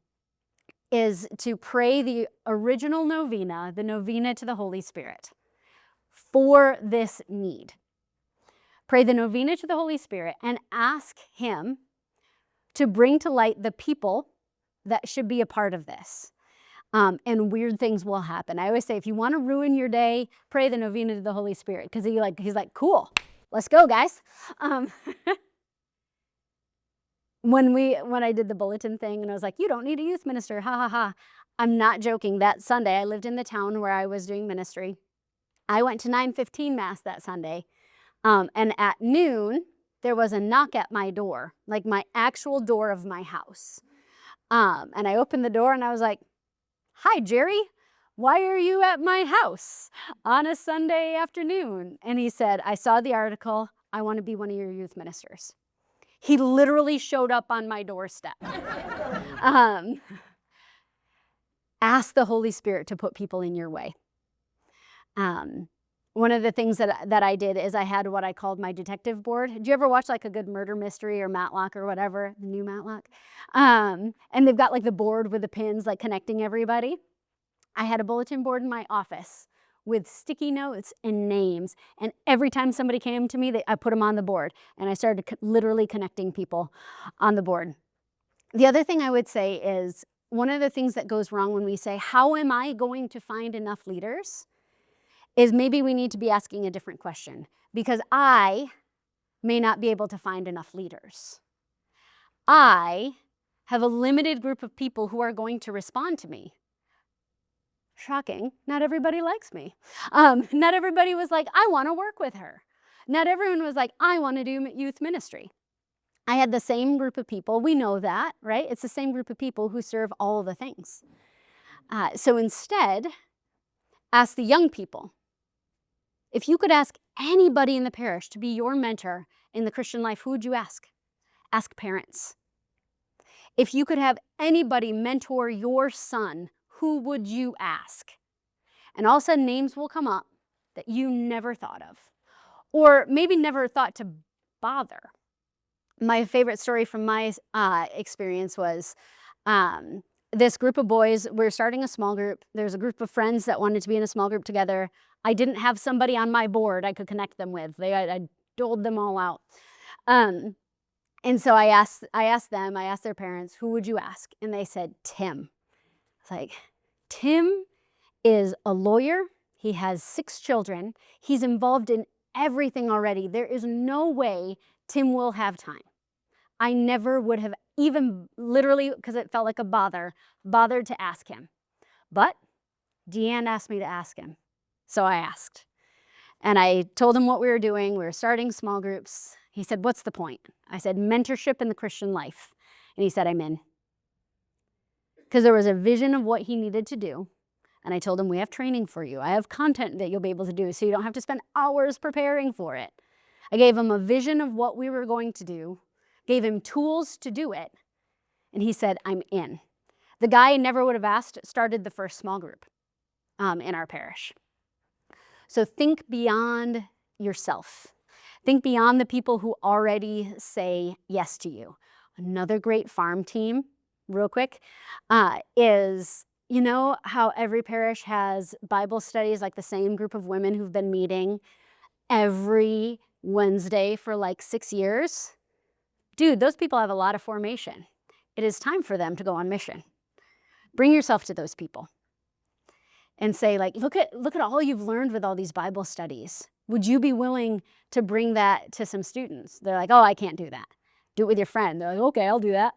S1: is to pray the original novena, the novena to the Holy Spirit, for this need. Pray the novena to the Holy Spirit and ask Him to bring to light the people that should be a part of this. And weird things will happen. I always say, if you want to ruin your day, pray the novena to the Holy Spirit, because he's like, cool, let's go, guys. When I did the bulletin thing and I was like, you don't need a youth minister, ha ha ha. I'm not joking. That Sunday, I lived in the town where I was doing ministry. I went to 9:15 Mass that Sunday. And at noon, there was a knock at my door, like my actual door of my house. And I opened the door and I was like, hi, Jerry, why are you at my house on a Sunday afternoon? And he said, I saw the article. I want to be one of your youth ministers. He literally showed up on my doorstep. Ask the Holy Spirit to put people in your way. One of the things that I did is I had what I called my detective board. Did you ever watch like a good murder mystery or Matlock or whatever, the new Matlock? And they've got like the board with the pins like connecting everybody. I had a bulletin board in my office with sticky notes and names. And every time somebody came to me, I put them on the board. And I started literally connecting people on the board. The other thing I would say is, one of the things that goes wrong when we say, how am I going to find enough leaders? Is maybe we need to be asking a different question, because I may not be able to find enough leaders. I have a limited group of people who are going to respond to me. Shocking, not everybody likes me. Not everybody was like, I want to work with her. Not everyone was like, I want to do youth ministry. I had the same group of people. We know that, right? It's the same group of people who serve all of the things. So instead, ask the young people. If you could ask anybody in the parish to be your mentor in the Christian life, who would you ask? Ask parents. If you could have anybody mentor your son, who would you ask? And all of a sudden, names will come up that you never thought of, or maybe never thought to bother. My favorite story from my experience was this group of boys, we're starting a small group. There's a group of friends that wanted to be in a small group together. I didn't have somebody on my board I could connect them with. I doled them all out. And so I asked their parents, who would you ask? And they said, Tim. It's like, Tim is a lawyer. He has 6 children. He's involved in everything already. There is no way Tim will have time. I never would have even literally, because it felt like a bothered to ask him. But Deanne asked me to ask him. So I asked. And I told him what we were doing. We were starting small groups. He said, what's the point? I said, mentorship in the Christian life. And he said, I'm in. Because there was a vision of what he needed to do. And I told him, we have training for you. I have content that you'll be able to do, so you don't have to spend hours preparing for it. I gave him a vision of what we were going to do, gave him tools to do it, and he said, I'm in. The guy I never would have asked started the first small group in our parish. So think beyond yourself. Think beyond the people who already say yes to you. Another great farm team, real quick, is, you know how every parish has Bible studies, like the same group of women who've been meeting every Wednesday for like 6 years? Dude, those people have a lot of formation. It is time for them to go on mission. Bring yourself to those people and say, like, look at all you've learned with all these Bible studies. Would you be willing to bring that to some students? They're like, oh, I can't do that. Do it with your friend. They're like, okay, I'll do that.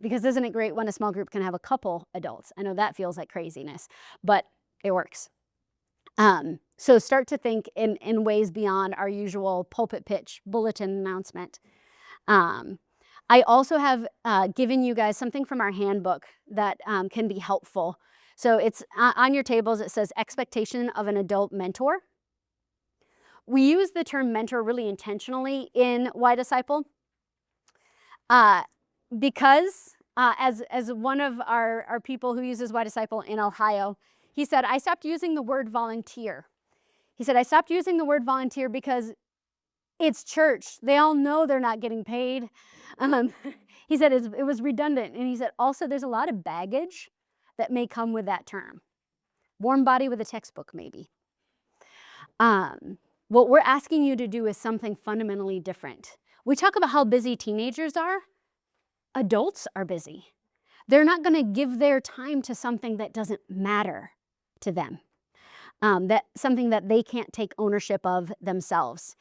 S1: Because isn't it great when a small group can have a couple adults? I know that feels like craziness, but it works. So start to think in ways beyond our usual pulpit pitch bulletin announcement. I also have given you guys something from our handbook that can be helpful. So it's on your tables. It says expectation of an adult mentor. We use the term mentor really intentionally in Why Disciple because as one of our people who uses Why Disciple in Ohio, he said, I stopped using the word volunteer. He said, I stopped using the word volunteer because it's church. They all know they're not getting paid. He said it was redundant. And he said, also, there's a lot of baggage that may come with that term. Warm body with a textbook, maybe. What we're asking you to do is something fundamentally different. We talk about how busy teenagers are. Adults are busy. They're not going to give their time to something that doesn't matter to them. Something that they can't take ownership of themselves.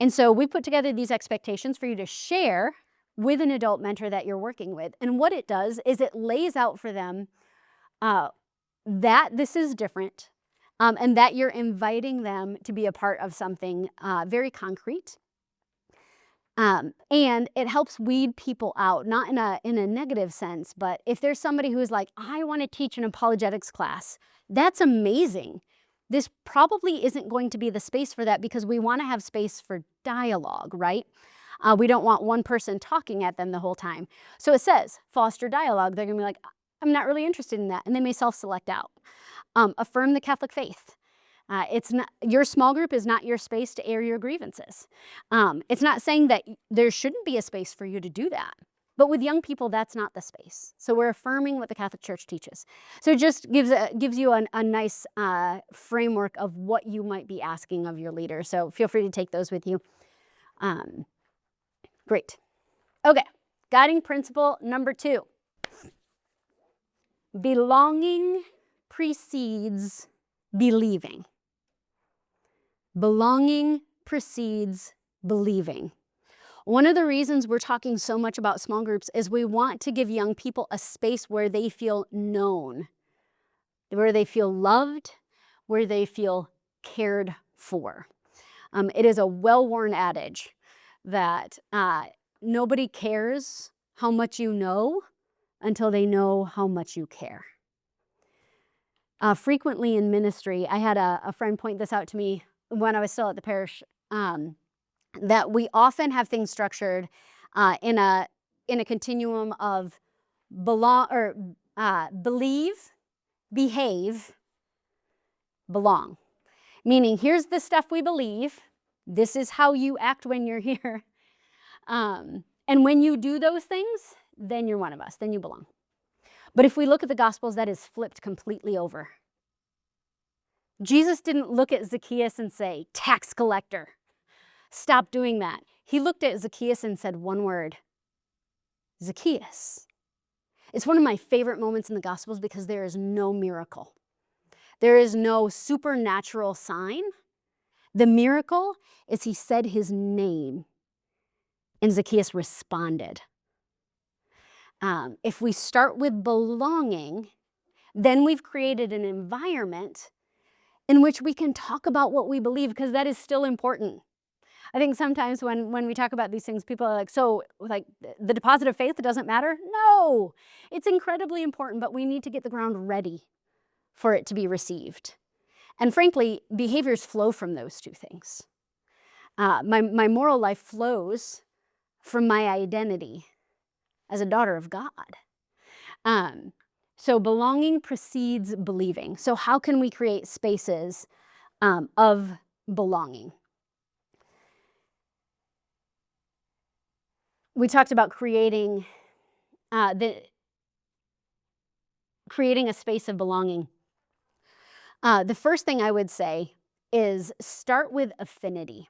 S1: And so we put together these expectations for you to share with an adult mentor that you're working with. And what it does is it lays out for them that this is different and that you're inviting them to be a part of something very concrete. And it helps weed people out, not in a negative sense, but if there's somebody who's like, I want to teach an apologetics class, that's amazing. This probably isn't going to be the space for that because we want to have space for dialogue, right? We don't want one person talking at them the whole time. So it says, foster dialogue. They're going to be like, I'm not really interested in that. And they may self-select out. Affirm the Catholic faith. It's not, your small group is not your space to air your grievances. It's not saying that there shouldn't be a space for you to do that. But with young people, that's not the space. So we're affirming what the Catholic Church teaches. So it just gives you a nice framework of what you might be asking of your leader. So feel free to take those with you. Great. Okay, guiding principle number 2. Belonging precedes believing. Belonging precedes believing. One of the reasons we're talking so much about small groups is we want to give young people a space where they feel known, where they feel loved, where they feel cared for. It is a well-worn adage that nobody cares how much you know until they know how much you care. Frequently in ministry, I had a friend point this out to me when I was still at the parish, that we often have things structured in a continuum of believe, behave, belong. Meaning, here's the stuff we believe. This is how you act when you're here. And when you do those things, then you're one of us. Then you belong. But if we look at the Gospels, that is flipped completely over. Jesus didn't look at Zacchaeus and say, tax collector. Stop doing that. He looked at Zacchaeus and said one word, Zacchaeus. It's one of my favorite moments in the Gospels because there is no miracle. There is no supernatural sign. The miracle is he said his name and Zacchaeus responded. If we start with belonging, then we've created an environment in which we can talk about what we believe, because that is still important. I think sometimes when we talk about these things, people are like, so like the deposit of faith doesn't matter? No, it's incredibly important, but we need to get the ground ready for it to be received. And frankly, behaviors flow from those two things. My moral life flows from my identity as a daughter of God. So belonging precedes believing. So how can we create spaces of belonging? We talked about creating a space of belonging. The first thing I would say is start with affinity.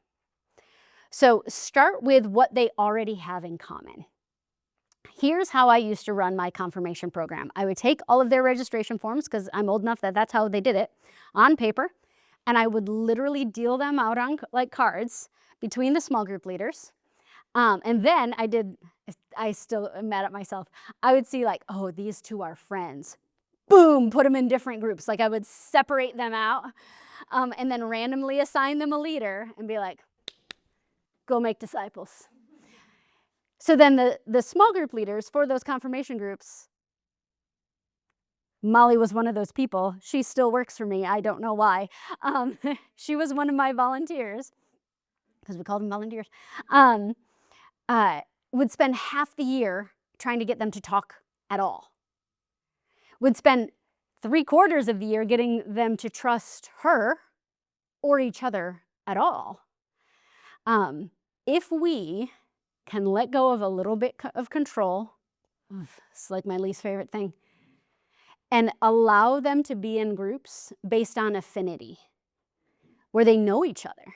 S1: So start with what they already have in common. Here's how I used to run my confirmation program. I would take all of their registration forms, because I'm old enough that that's how they did it, on paper, and I would literally deal them out on like cards between the small group leaders. And then I still am mad at myself. I would see like, oh, these two are friends. Boom, put them in different groups. Like I would separate them out and then randomly assign them a leader and be like, go make disciples. So then the small group leaders for those confirmation groups, Molly was one of those people. She still works for me. I don't know why. She was one of my volunteers, because we called them volunteers. Would spend half the year trying to get them to talk at all. Would spend 3/4 of the year getting them to trust her or each other at all. If we can let go of a little bit of control, it's like my least favorite thing, and allow them to be in groups based on affinity, where they know each other.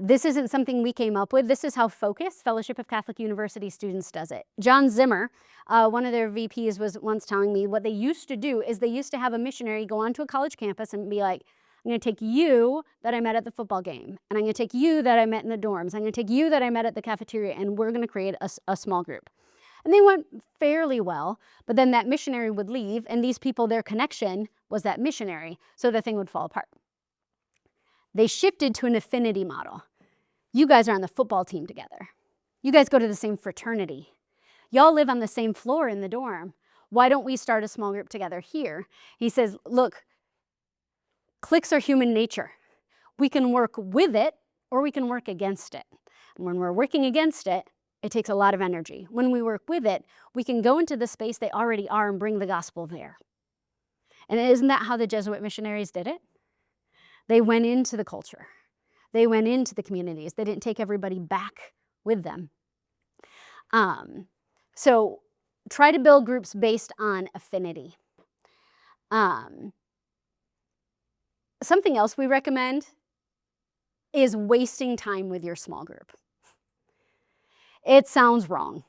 S1: This isn't something we came up with. This is how Focus, Fellowship of Catholic University Students, does it. John Zimmer, one of their VPs, was once telling me what they used to do is they used to have a missionary go onto a college campus and be like, I'm going to take you that I met at the football game, and I'm going to take you that I met in the dorms, I'm going to take you that I met at the cafeteria, and we're going to create a small group. And they went fairly well, but then that missionary would leave, and these people, their connection was that missionary, so the thing would fall apart. They shifted to an affinity model. You guys are on the football team together. You guys go to the same fraternity. Y'all live on the same floor in the dorm. Why don't we start a small group together here? He says, look, cliques are human nature. We can work with it or we can work against it. And when we're working against it, it takes a lot of energy. When we work with it, we can go into the space they already are and bring the gospel there. And isn't that how the Jesuit missionaries did it? They went into the culture. They went into the communities. They didn't take everybody back with them. So try to build groups based on affinity. Something else we recommend is wasting time with your small group. It sounds wrong.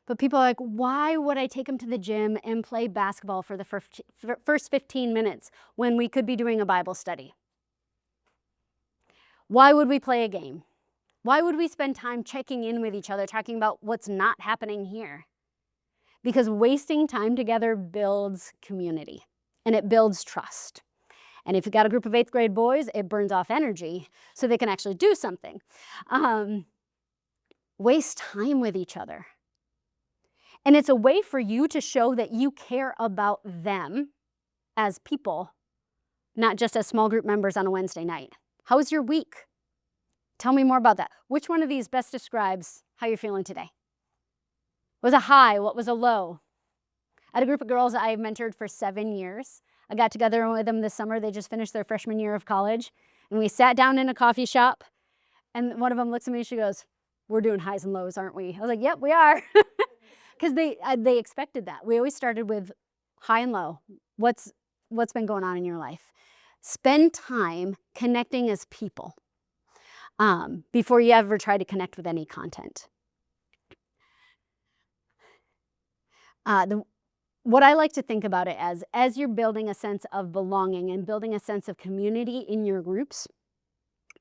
S1: But people are like, why would I take them to the gym and play basketball for the first 15 minutes when we could be doing a Bible study? Why would we play a game? Why would we spend time checking in with each other, talking about what's not happening here? Because wasting time together builds community and it builds trust. And if you've got a group of 8th grade boys, it burns off energy so they can actually do something. Waste time with each other. And it's a way for you to show that you care about them as people, not just as small group members on a Wednesday night. How was your week? Tell me more about that. Which one of these best describes how you're feeling today? What was a high? What was a low? I had a group of girls I mentored for 7 years. I got together with them this summer. They just finished their freshman year of college. And we sat down in a coffee shop. And one of them looks at me and she goes, we're doing highs and lows, aren't we? I was like, yep, we are. because they expected that. We always started with high and low. What's been going on in your life? Spend time connecting as people before you ever try to connect with any content. What I like to think about it as you're building a sense of belonging and building a sense of community in your groups,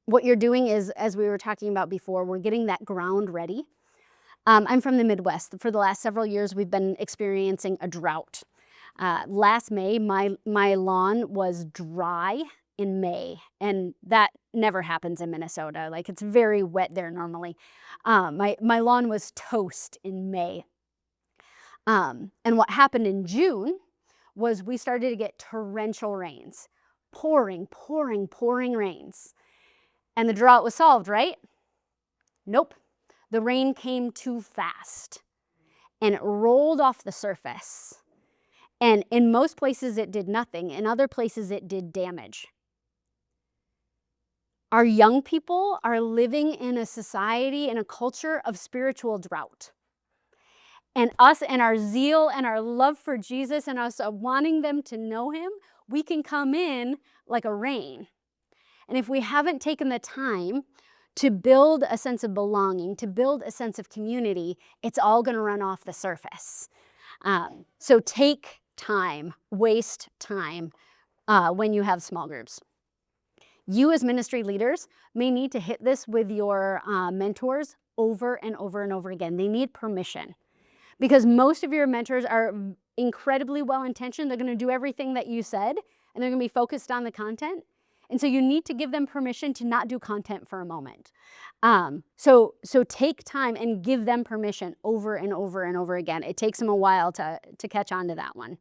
S1: what you're doing is, as we were talking about before, we're getting that ground ready. I'm from the Midwest. For the last several years, we've been experiencing a drought. Last May, my lawn was dry in May, and that never happens in Minnesota. Like, it's very wet there normally. My lawn was toast in May. And what happened in June was we started to get torrential rains, pouring rains. And the drought was solved, right? Nope. The rain came too fast and it rolled off the surface. And in most places it did nothing. In other places it did damage. Our young people are living in a society and a culture of spiritual drought. And us and our zeal and our love for Jesus and us wanting them to know him, we can come in like a rain. And if we haven't taken the time to build a sense of belonging, to build a sense of community, it's all going to run off the surface. So take time, waste time when you have small groups. You as ministry leaders may need to hit this with your mentors over and over and over again. They need permission because most of your mentors are incredibly well-intentioned. They're going to do everything that you said and they're going to be focused on the content. And so you need to give them permission to not do content for a moment. So take time and give them permission over and over and over again. It takes them a while to catch on to that one.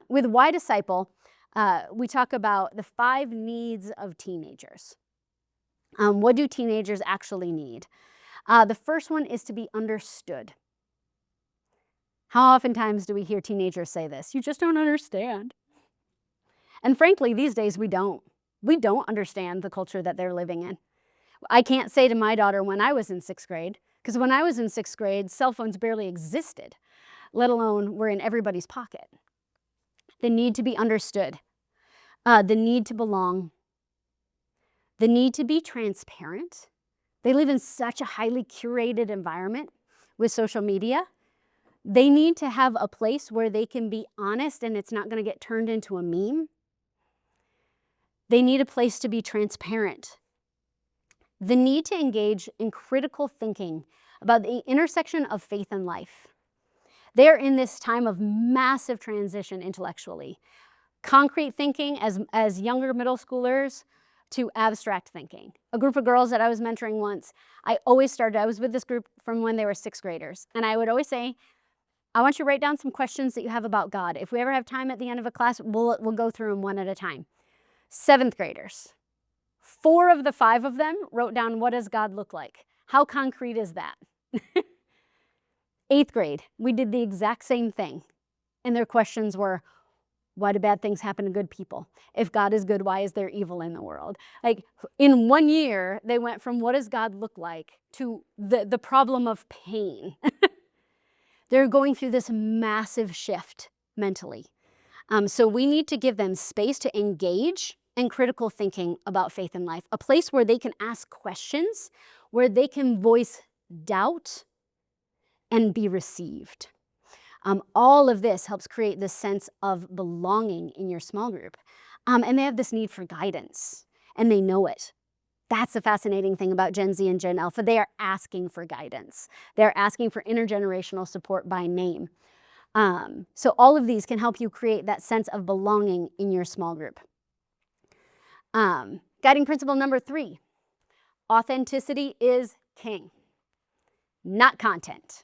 S1: With Why Disciple, we talk about the 5 needs of teenagers. What do teenagers actually need? The first one is to be understood. How oftentimes do we hear teenagers say this? You just don't understand. And frankly, these days we don't. We don't understand the culture that they're living in. I can't say to my daughter when I was in 6th grade, because when I was in 6th grade, cell phones barely existed, let alone were in everybody's pocket. The need to be understood, the need to belong, the need to be transparent. They live in such a highly curated environment with social media. They need to have a place where they can be honest and it's not going to get turned into a meme. They need a place to be transparent. The need to engage in critical thinking about the intersection of faith and life. They're in this time of massive transition intellectually. Concrete thinking as younger middle schoolers to abstract thinking. A group of girls that I was mentoring once, I was with this group from when they were 6th graders. And I would always say, I want you to write down some questions that you have about God. If we ever have time at the end of a class, we'll go through them one at a time. 7th graders, 4 of the 5 of them wrote down, what does God look like? How concrete is that? 8th grade, we did the exact same thing. And their questions were, why do bad things happen to good people? If God is good, why is there evil in the world? Like, in 1 year, they went from what does God look like to the problem of pain. They're going through this massive shift mentally. So we need to give them space to engage in critical thinking about faith and life, a place where they can ask questions, where they can voice doubt and be received. All of this helps create this sense of belonging in your small group. And they have this need for guidance, and they know it. That's the fascinating thing about Gen Z and Gen Alpha. They are asking for guidance. They're asking for intergenerational support by name. So all of these can help you create that sense of belonging in your small group. Guiding principle number 3, authenticity is king, not content.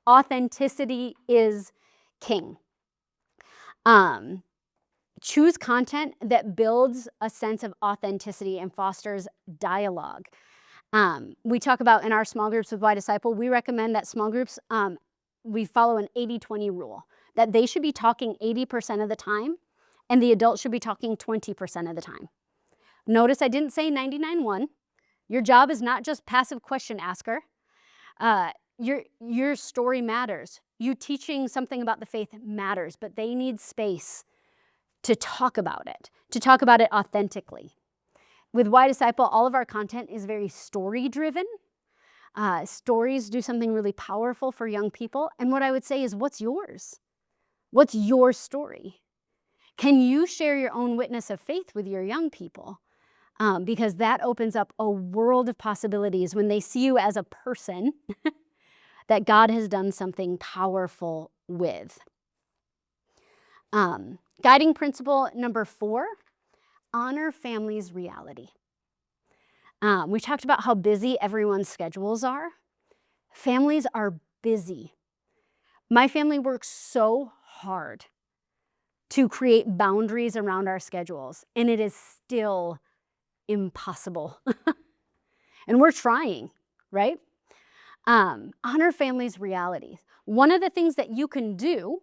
S1: Authenticity is king. Choose content that builds a sense of authenticity and fosters dialogue. We talk about in our small groups with Why Disciple, we recommend that small groups, we follow an 80-20 rule, that they should be talking 80% of the time and the adults should be talking 20% of the time. Notice I didn't say 99-1. Your job is not just passive question asker. your story matters. You teaching something about the faith matters, but they need space to talk about it authentically. With Why Disciple, all of our content is very story-driven. Stories do something really powerful for young people. And what I would say is, what's yours? What's your story? Can you share your own witness of faith with your young people? Because that opens up a world of possibilities when they see you as a person that God has done something powerful with. Guiding principle number 4, honor family's reality. We talked about how busy everyone's schedules are. Families are busy. My family works so hard to create boundaries around our schedules, and it is still impossible. And we're trying, right? Honor family's realities. One of the things that you can do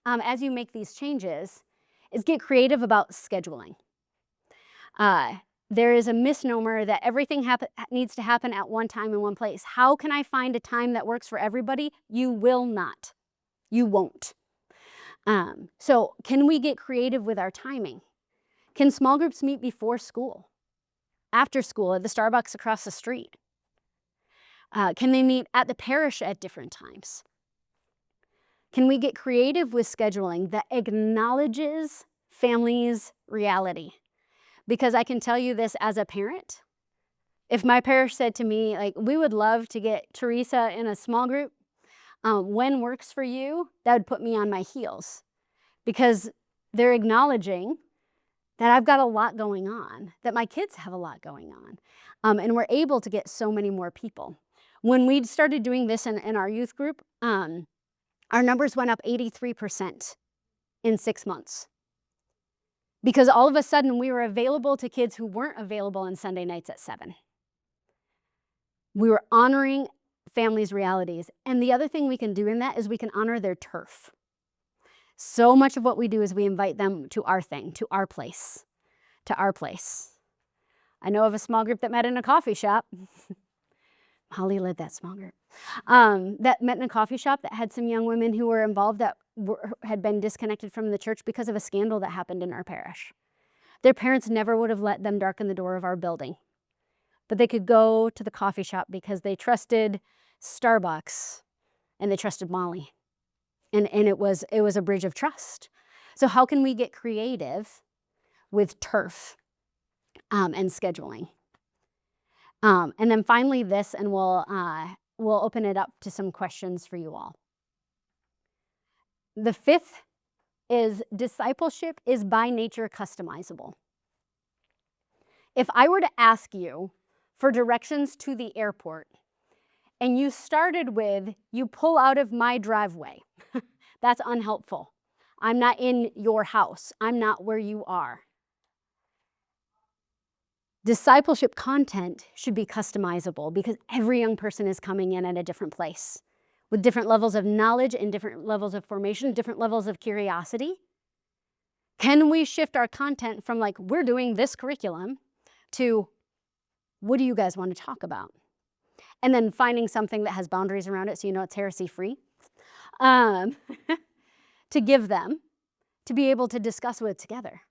S1: as you make these changes is get creative about scheduling. There is a misnomer that everything needs to happen at one time in one place. How can I find a time that works for everybody? You will not. You won't. So can we get creative with our timing? Can small groups meet before school, after school, at the Starbucks across the street? Can they meet at the parish at different times? Can we get creative with scheduling that acknowledges family's reality? Because I can tell you this as a parent, if my parish said to me, like, we would love to get Teresa in a small group, when works for you, that would put me on my heels. Because they're acknowledging that I've got a lot going on, that my kids have a lot going on. And we're able to get so many more people. When we started doing this in our youth group, our numbers went up 83% in 6 months. Because all of a sudden we were available to kids who weren't available on Sunday nights at 7. We were honoring families' realities. And the other thing we can do in that is we can honor their turf. So much of what we do is we invite them to our thing, to our place, to our place. I know of a small group that met in a coffee shop. Holly led that small group. That met in a coffee shop that had some young women who were involved that had been disconnected from the church because of a scandal that happened in our parish. Their parents never would have let them darken the door of our building. But they could go to the coffee shop because they trusted Starbucks and they trusted Molly. And it was a bridge of trust. So how can we get creative with turf and scheduling? And then finally this, and we'll open it up to some questions for you all. The 5th is discipleship is by nature customizable. If I were to ask you for directions to the airport, and you started with, you pull out of my driveway, that's unhelpful. I'm not in your house. I'm not where you are. Discipleship content should be customizable because every young person is coming in at a different place with different levels of knowledge and different levels of formation, different levels of curiosity. Can we shift our content from like, we're doing this curriculum to what do you guys want to talk about? And then finding something that has boundaries around it so you know it's heresy-free to give them to be able to discuss with together.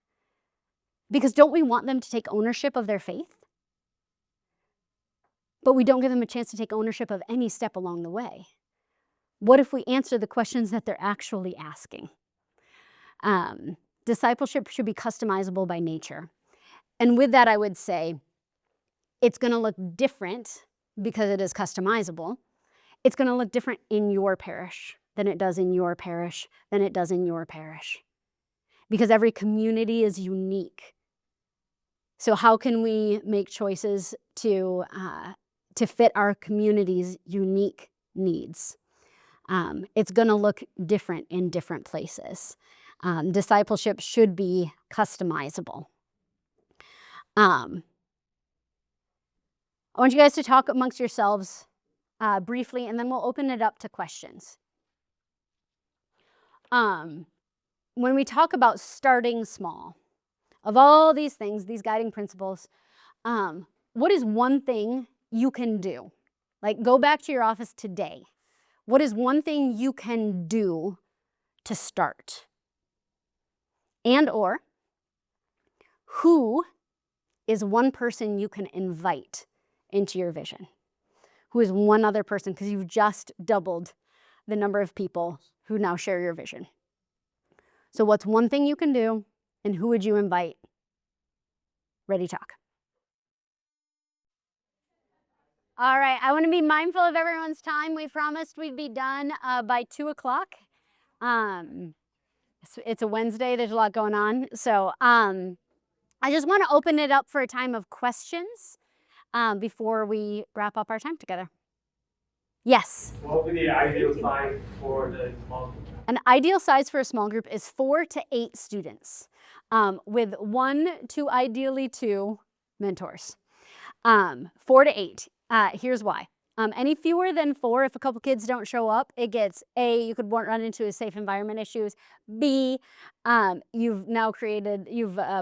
S1: Because don't we want them to take ownership of their faith? But we don't give them a chance to take ownership of any step along the way. What if we answer the questions that they're actually asking? Discipleship should be customizable by nature. And with that, I would say it's going to look different because it is customizable. It's going to look different in your parish than it does in your parish, than it does in your parish. Because every community is unique. So how can we make choices to fit our community's unique needs? It's going to look different in different places. Discipleship should be customizable. I want you guys to talk amongst yourselves briefly, and then we'll open it up to questions. When we talk about starting small, of all these things, these guiding principles, what is one thing you can do? Like, go back to your office today What is one thing you can do to start? And or who is one person you can invite into your vision? Who is one other person? Because you've just doubled the number of people who now share your vision. So what's one thing you can do, and who would you invite? Ready, talk. All right, I want to be mindful of everyone's time. We promised we'd be done by 2 o'clock. It's a Wednesday, there's a lot going on. So I just want to open it up for a time of questions before we wrap up our time together. Yes?
S5: What would be the ideal size for the small group?
S1: An ideal size for a small group is 4 to 8 students with 1 to ideally 2 mentors. 4 to 8. Here's why. Any fewer than 4, if a couple kids don't show up, it gets A, you could run into a safe environment issues. B, you've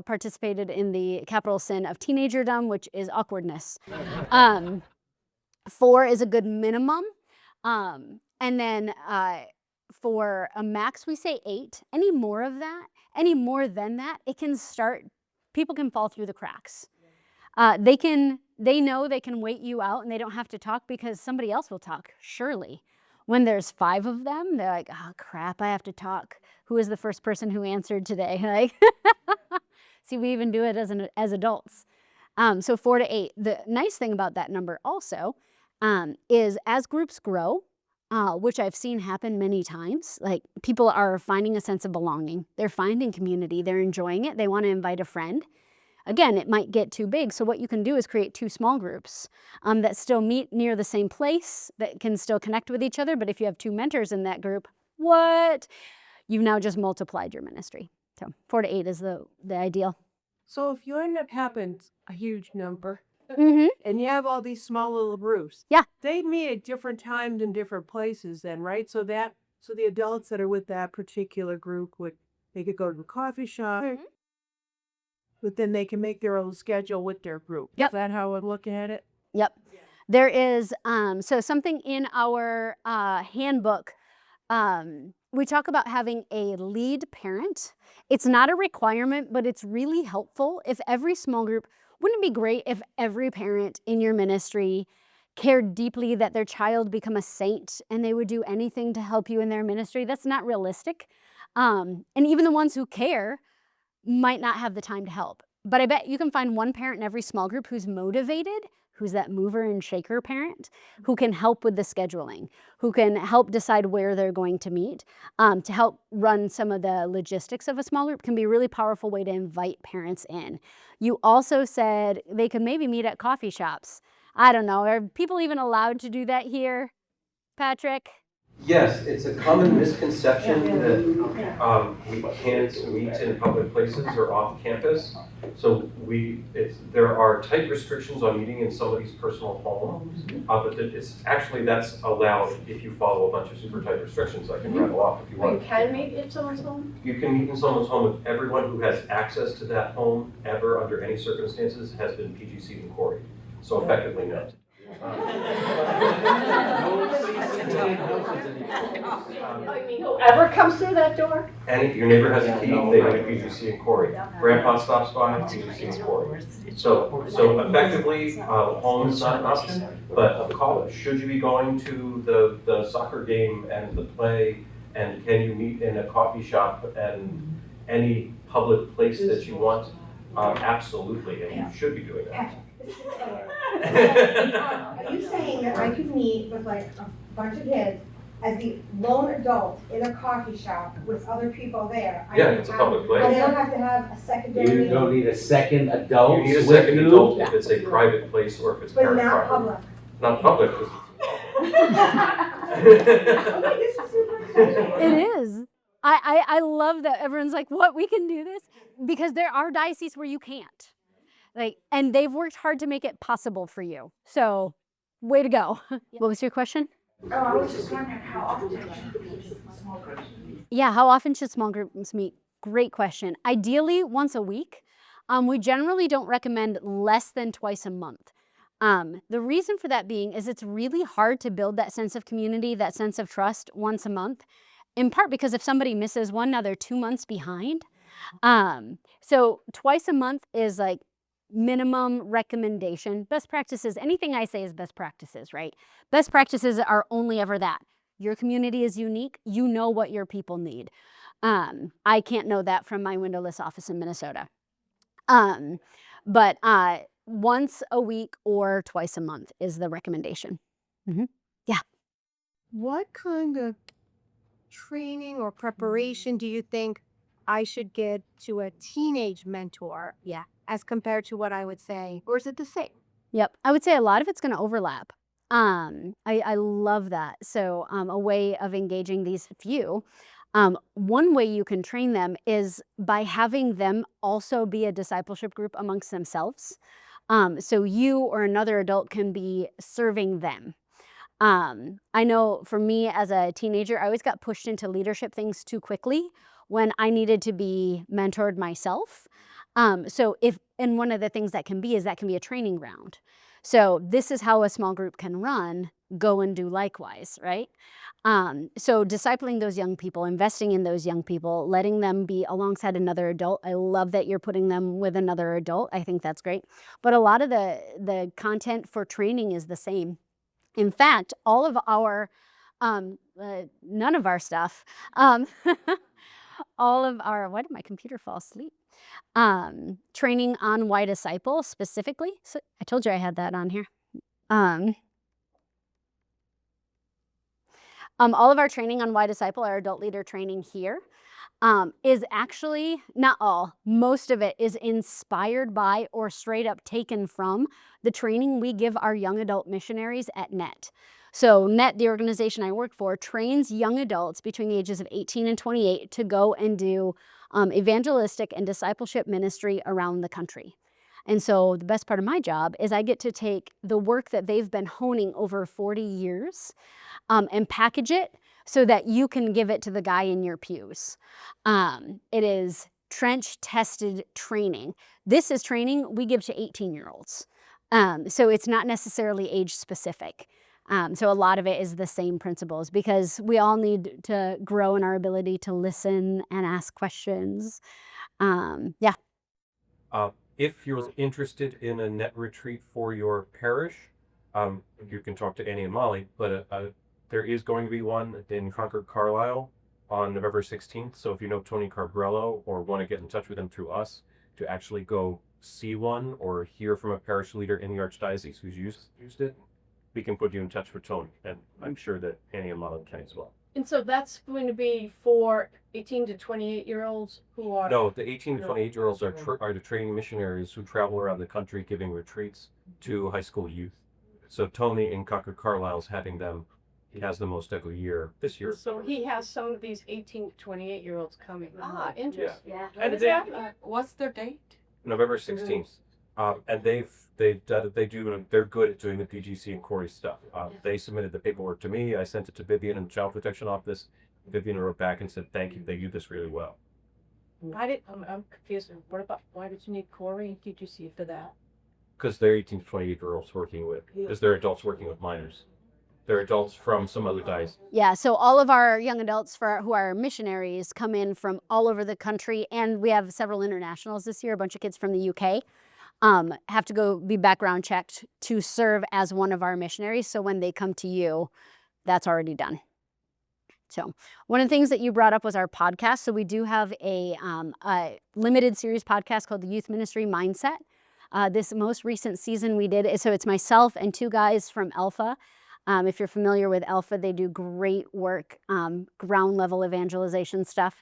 S1: participated in the capital sin of teenagerdom, which is awkwardness. 4 is a good minimum. And then for a max, we say 8. Any more of that, any more than that, people can fall through the cracks. They know they can wait you out and they don't have to talk because somebody else will talk, surely. When there's 5 of them, they're like, oh crap, I have to talk. Who is the first person who answered today? Like, see, we even do it as adults. So 4 to 8. The nice thing about that number also is as groups grow, which I've seen happen many times, like people are finding a sense of belonging. They're finding community. They're enjoying it. They want to invite a friend. Again, it might get too big. So what you can do is create 2 small groups that still meet near the same place, that can still connect with each other. But if you have 2 mentors in that group, you've now just multiplied your ministry. So 4 to 8 is the ideal.
S7: So if you end up having a huge number,
S1: Mm-hmm.
S7: and you have all these small little groups,
S1: Yeah.
S7: they meet at different times in different places then, right? So the adults that are with that particular group they could go to a coffee shop, but then they can make their own schedule with their group.
S1: Yep.
S7: Is that how I look at it?
S1: Yep. There is, so something in our handbook, we talk about having a lead parent. It's not a requirement, but it's really helpful if every small group, wouldn't it be great if every parent in your ministry cared deeply that their child become a saint and they would do anything to help you in their ministry? That's not realistic. And even the ones who care might not have the time to help. But I bet you can find one parent in every small group who's motivated, who's that mover and shaker parent, who can help with the scheduling, who can help decide where they're going to meet, to help run some of the logistics of a small group. Can be a really powerful way to invite parents in. You also said they could maybe meet at coffee shops. I don't know, are people even allowed to do that here, Patrick?
S6: Yes, it's a common misconception that we can't meet in public places or off campus. So there are tight restrictions on meeting in somebody's personal home, but that's allowed if you follow a bunch of super tight restrictions. I can rattle off if you want.
S8: You can meet in someone's home?
S6: You can meet in someone's home if everyone who has access to that home ever under any circumstances has been PGC'd and quarried. So effectively no.
S8: Whoever comes through that door?
S6: And if your neighbor has a key, they go to PGC and quarry. Grandpa stops by, PGC and quarry. So effectively, home is not an option, but college. Should you be going to the soccer game and the play, and can you meet in a coffee shop and any public place that you want? Absolutely, and you should be doing that.
S13: Are you saying that I could meet with like a bunch of kids as the lone adult in a coffee shop with other people there?
S6: Yeah, it's a public place.
S13: I don't have to have a secondary.
S14: You don't need a second adult.
S6: You need a second adult if it's a private place or if it's parent
S13: But
S6: property.
S13: not public.
S6: Not public.
S13: Okay, this is super exciting.
S1: It is. I love that everyone's like, what, we can do this? Because there are dioceses where you can't. And they've worked hard to make it possible for you. So, way to go. What was your question?
S13: Oh, I was just wondering how often should small groups meet?
S1: Yeah, how often should small groups meet? Great question. Ideally, once a week. We generally don't recommend less than twice a month. The reason for that being is it's really hard to build that sense of community, that sense of trust once a month, in part because if somebody misses one, now they're 2 months behind. So twice a month is like minimum recommendation. Best practices, anything I say is best practices, right? Best practices are only ever that. Your community is unique. You know what your people need. I can't know that from my windowless office in Minnesota. But once a week or twice a month is the recommendation. Yeah.
S2: What kind of training or preparation do you think I should get to a teenage mentor?
S1: Yeah.
S2: As compared to what I would say, or is it the same?
S1: Yep. I would say a lot of it's going to overlap. I love that. So a way of engaging these few. One way you can train them is by having them also be a discipleship group amongst themselves. So you or another adult can be serving them. I know for me as a teenager, I always got pushed into leadership things too quickly when I needed to be mentored myself. And one of the things that can be a training ground. So this is how a small group can run, go and do likewise, right? So discipling those young people, investing in those young people, letting them be alongside another adult. I love that you're putting them with another adult. I think that's great. But a lot of the content for training is the same. In fact, all of our, none of our stuff, all of our, why did my computer fall asleep? Training on Why Disciple specifically. So I told you I had that on here. All of our training on Why Disciple, our adult leader training here, is actually, not all, most of it is inspired by or straight up taken from the training we give our young adult missionaries at NET. So NET, the organization I work for, trains young adults between the ages of 18 and 28 to go and do evangelistic and discipleship ministry around the country. And so the best part of my job is I get to take the work that they've been honing over 40 years and package it so that you can give it to the guy in your pews. It is trench-tested training. This is training we give to 18-year-olds. So it's not necessarily age-specific. So a lot of it is the same principles because we all need to grow in our ability to listen and ask questions. Yeah.
S6: If you're interested in a net retreat for your parish, you can talk to Annie and Molly, but there is going to be one in Concord, Carlisle on November 16th. So if you know Tony Carbrello or want to get in touch with him through us to actually go see one or hear from a parish leader in the Archdiocese who's used it, we can put you in touch with Tony. And I'm sure that Annie and Molly can as well.
S8: And so that's going to be for 18 to 28-year-olds who are...
S6: No, the 18 to 28-year-olds are the training missionaries who travel around the country giving retreats to high school youth. So Tony in Concord, Carlisle is having them. He has the most every year this year.
S8: So he has some of these 18 to 28-year-olds coming. Interesting.
S9: Yeah.
S7: And what's their date?
S6: November 16th. And they're good at doing the PGC and Corey stuff. They submitted the paperwork to me. I sent it to Vivian in the Child Protection Office. Vivian wrote back and said, thank you, they do this really well.
S8: I'm confused. Why did you need Corey and PGC for that?
S6: Because they're 18 to 28-year-olds working with, because they're adults working with minors. They're adults from some other diocese.
S1: Yeah, so all of our young adults who are missionaries come in from all over the country, and we have several internationals this year, a bunch of kids from the UK. Have to go be background checked to serve as one of our missionaries. So when they come to you, that's already done. So one of the things that you brought up was our podcast. So we do have a limited series podcast called the Youth Ministry Mindset. This most recent season we did, so it's myself and two guys from Alpha. If you're familiar with Alpha, they do great work, ground level evangelization stuff.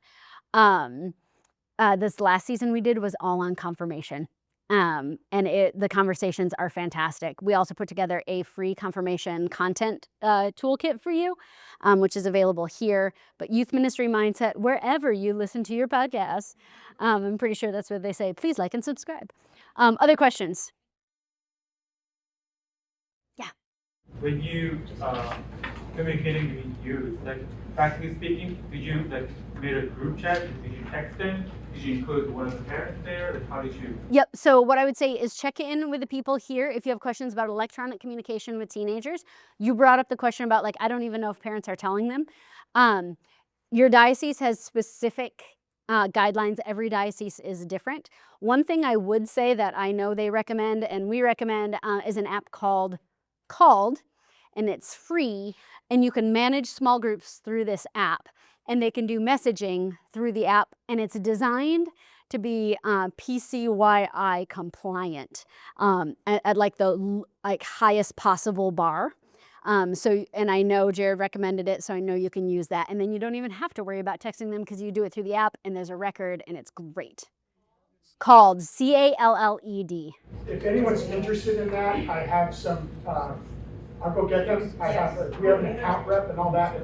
S1: This last season we did was all on confirmation. And the conversations are fantastic. We also put together a free confirmation content toolkit for you, which is available here. But Youth Ministry Mindset, wherever you listen to your podcasts, I'm pretty sure that's what they say. Please like and subscribe. Other questions? Yeah.
S5: When you communicating with youth, like practically speaking, did you made a group chat? Did you text them? Did you include one of the parents there? Like, how did you?
S1: Yep. So what I would say is check in with the people here if you have questions about electronic communication with teenagers. You brought up the question about like, I don't even know if parents are telling them. Your diocese has specific guidelines. Every diocese is different. One thing I would say that I know they recommend and we recommend is an app called, and it's free, and you can manage small groups through this app, and they can do messaging through the app, and it's designed to be PCYI compliant at like the highest possible bar. And I know Jared recommended it, so I know you can use that. And then you don't even have to worry about texting them because you do it through the app and there's a record and it's great. Called CALLED.
S11: If anyone's interested in that, I have some, I'll go get them. We have an account rep and all that.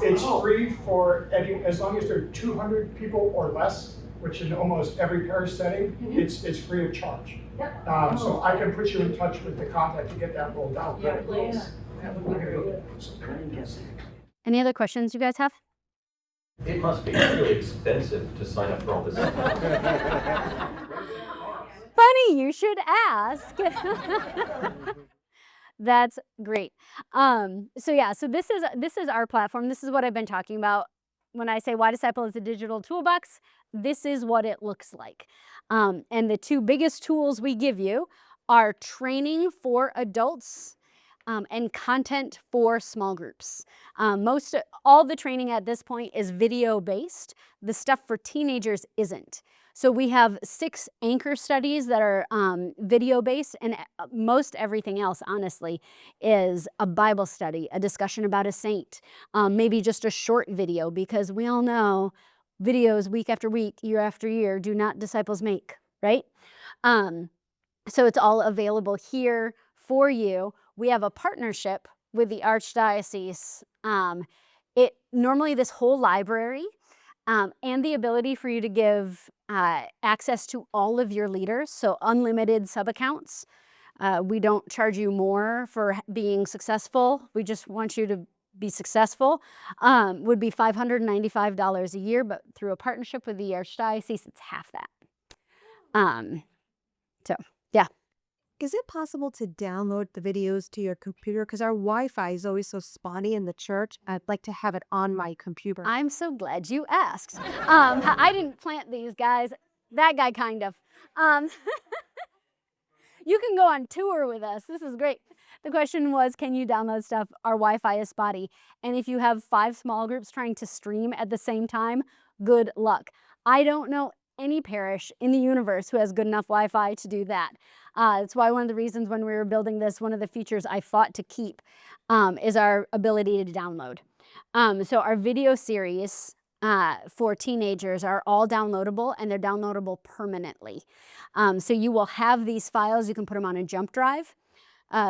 S11: It's free for any, as long as there are 200 people or less, which in almost every parish setting, it's free of charge. So I can put you in touch with the contact to get that rolled out.
S8: Yeah, please.
S1: Any other questions you guys have?
S6: It must be really expensive to sign up for all this.
S1: Funny, you should ask. That's great. So this is our platform. This is what I've been talking about. When I say Y Disciple is a digital toolbox, this is what it looks like. And the two biggest tools we give you are training for adults and content for small groups. All the training at this point is video based. The stuff for teenagers isn't. So we have 6 anchor studies that are video based, and most everything else, honestly, is a Bible study, a discussion about a saint, maybe just a short video, because we all know videos week after week, year after year, do not disciples make, right? So it's all available here for you. We have a partnership with the Archdiocese. Normally this whole library and the ability for you to give access to all of your leaders, so unlimited sub-accounts. We don't charge you more for being successful. We just want you to be successful. Would be $595 a year, but through a partnership with the Archdiocese, it's half that. So, yeah.
S2: Is it possible to download the videos to your computer? Because our Wi-Fi is always so spotty in the church. I'd like to have it on my computer.
S1: I'm so glad you asked. I didn't plant these guys. That guy kind of. You can go on tour with us. This is great. The question was, can you download stuff? Our Wi-Fi is spotty. And if you have 5 small groups trying to stream at the same time, good luck. I don't know any parish in the universe who has good enough Wi-Fi to do that. That's why one of the reasons when we were building this, one of the features I fought to keep is our ability to download. So our video series for teenagers are all downloadable, and they're downloadable permanently. So you will have these files. You can put them on a jump drive.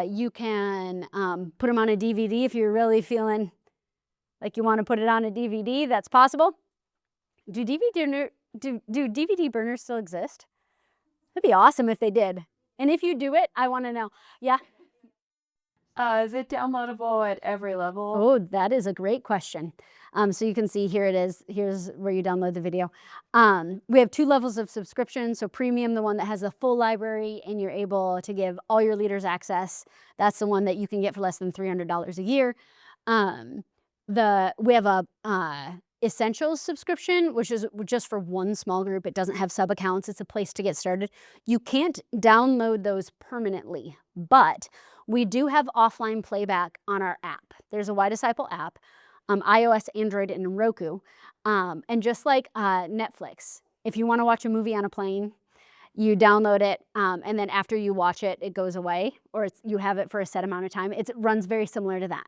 S1: You can put them on a DVD if you're really feeling like you want to put it on a DVD. That's possible. Do DVD burners still exist? That'd be awesome if they did. And if you do it, I want to know. Yeah?
S9: Is it downloadable at every level?
S1: Oh, that is a great question. So you can see here it is. Here's where you download the video. We have 2 levels of subscription. So premium, the one that has the full library and you're able to give all your leaders access. That's the one that you can get for less than $300 a year. We have a Essentials subscription, which is just for one small group. It doesn't have sub-accounts. It's a place to get started. You can't download those permanently, but we do have offline playback on our app. There's a Y Disciple app, iOS, Android, and Roku. And just like Netflix, if you want to watch a movie on a plane, you download it, and then after you watch it, it goes away, or you have it for a set amount of time. It runs very similar to that.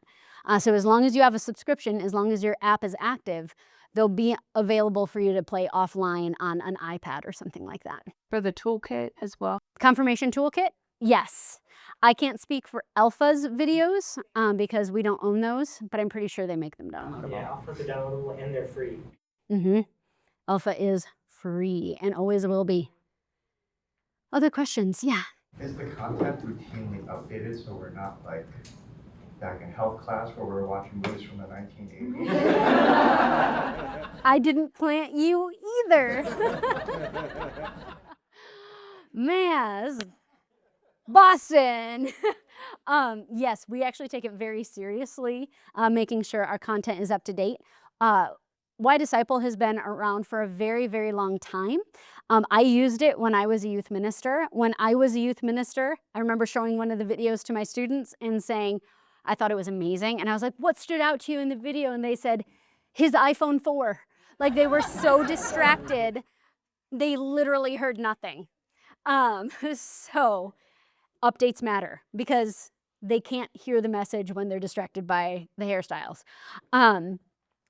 S1: So as long as you have a subscription, as long as your app is active, they'll be available for you to play offline on an iPad or something like that.
S9: For the toolkit as well?
S1: Confirmation toolkit? Yes. I can't speak for Alpha's videos because we don't own those, but I'm pretty sure they make them downloadable.
S10: Yeah, Alpha's are downloadable and they're free.
S1: Alpha is free and always will be. Other questions? Yeah.
S14: Is the content routinely updated so we're not like back in health class where we were watching movies from the 1980s?
S1: I didn't plant you either. Man, this is Boston. Yes, we actually take it very seriously, making sure our content is up to date. Why Disciple has been around for a very, very long time. I used it when I was a youth minister. When I was a youth minister, I remember showing one of the videos to my students and saying, I thought it was amazing. And I was like, what stood out to you in the video? And they said, his iPhone 4. Like, they were so distracted, they literally heard nothing. So updates matter because they can't hear the message when they're distracted by the hairstyles.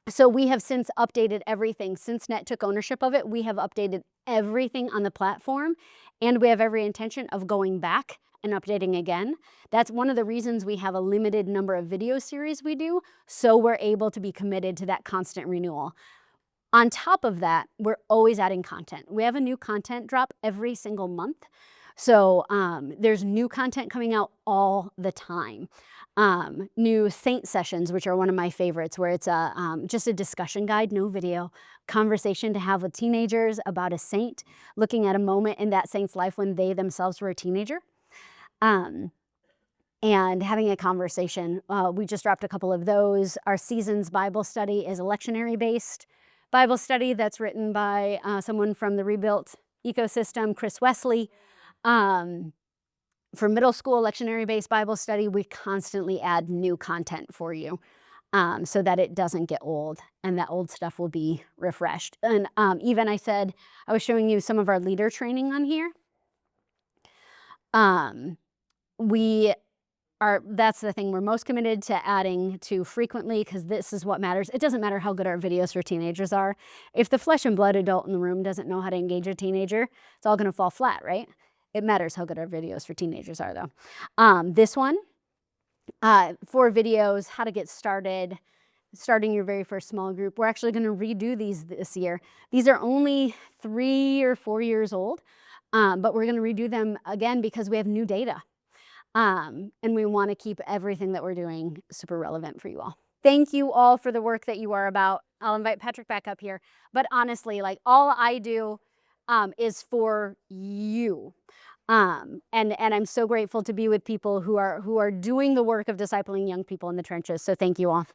S1: So we have since updated everything. Since Net took ownership of it, we have updated everything on the platform, and we have every intention of going back and updating again. That's one of the reasons we have a limited number of video series we do, so we're able to be committed to that constant renewal. On top of that, we're always adding content. We have a new content drop every single month. So there's new content coming out all the time. New saint sessions, which are one of my favorites, where it's just a discussion guide, no video, conversation to have with teenagers about a saint, looking at a moment in that saint's life when they themselves were a teenager. And having a conversation. We just dropped a couple of those. Our Seasons Bible study is a lectionary-based Bible study that's written by someone from the Rebuilt ecosystem, Chris Wesley. For middle school lectionary-based Bible study, we constantly add new content for you so that it doesn't get old and that old stuff will be refreshed. And even I was showing you some of our leader training on here. That's the thing we're most committed to adding to frequently, because this is what matters. It doesn't matter how good our videos for teenagers are. If the flesh and blood adult in the room doesn't know how to engage a teenager, it's all going to fall flat, right? It matters how good our videos for teenagers are, though. This one, 4 videos, how to get started, starting your very first small group. We're actually going to redo these this year. These are only 3 or 4 years old, but we're going to redo them again because we have new data. And we want to keep everything that we're doing super relevant for you all. Thank you all for the work that you are about. I'll invite Patrick back up here. But honestly, like, all I do is for you. And I'm so grateful to be with people who are doing the work of discipling young people in the trenches. So thank you all.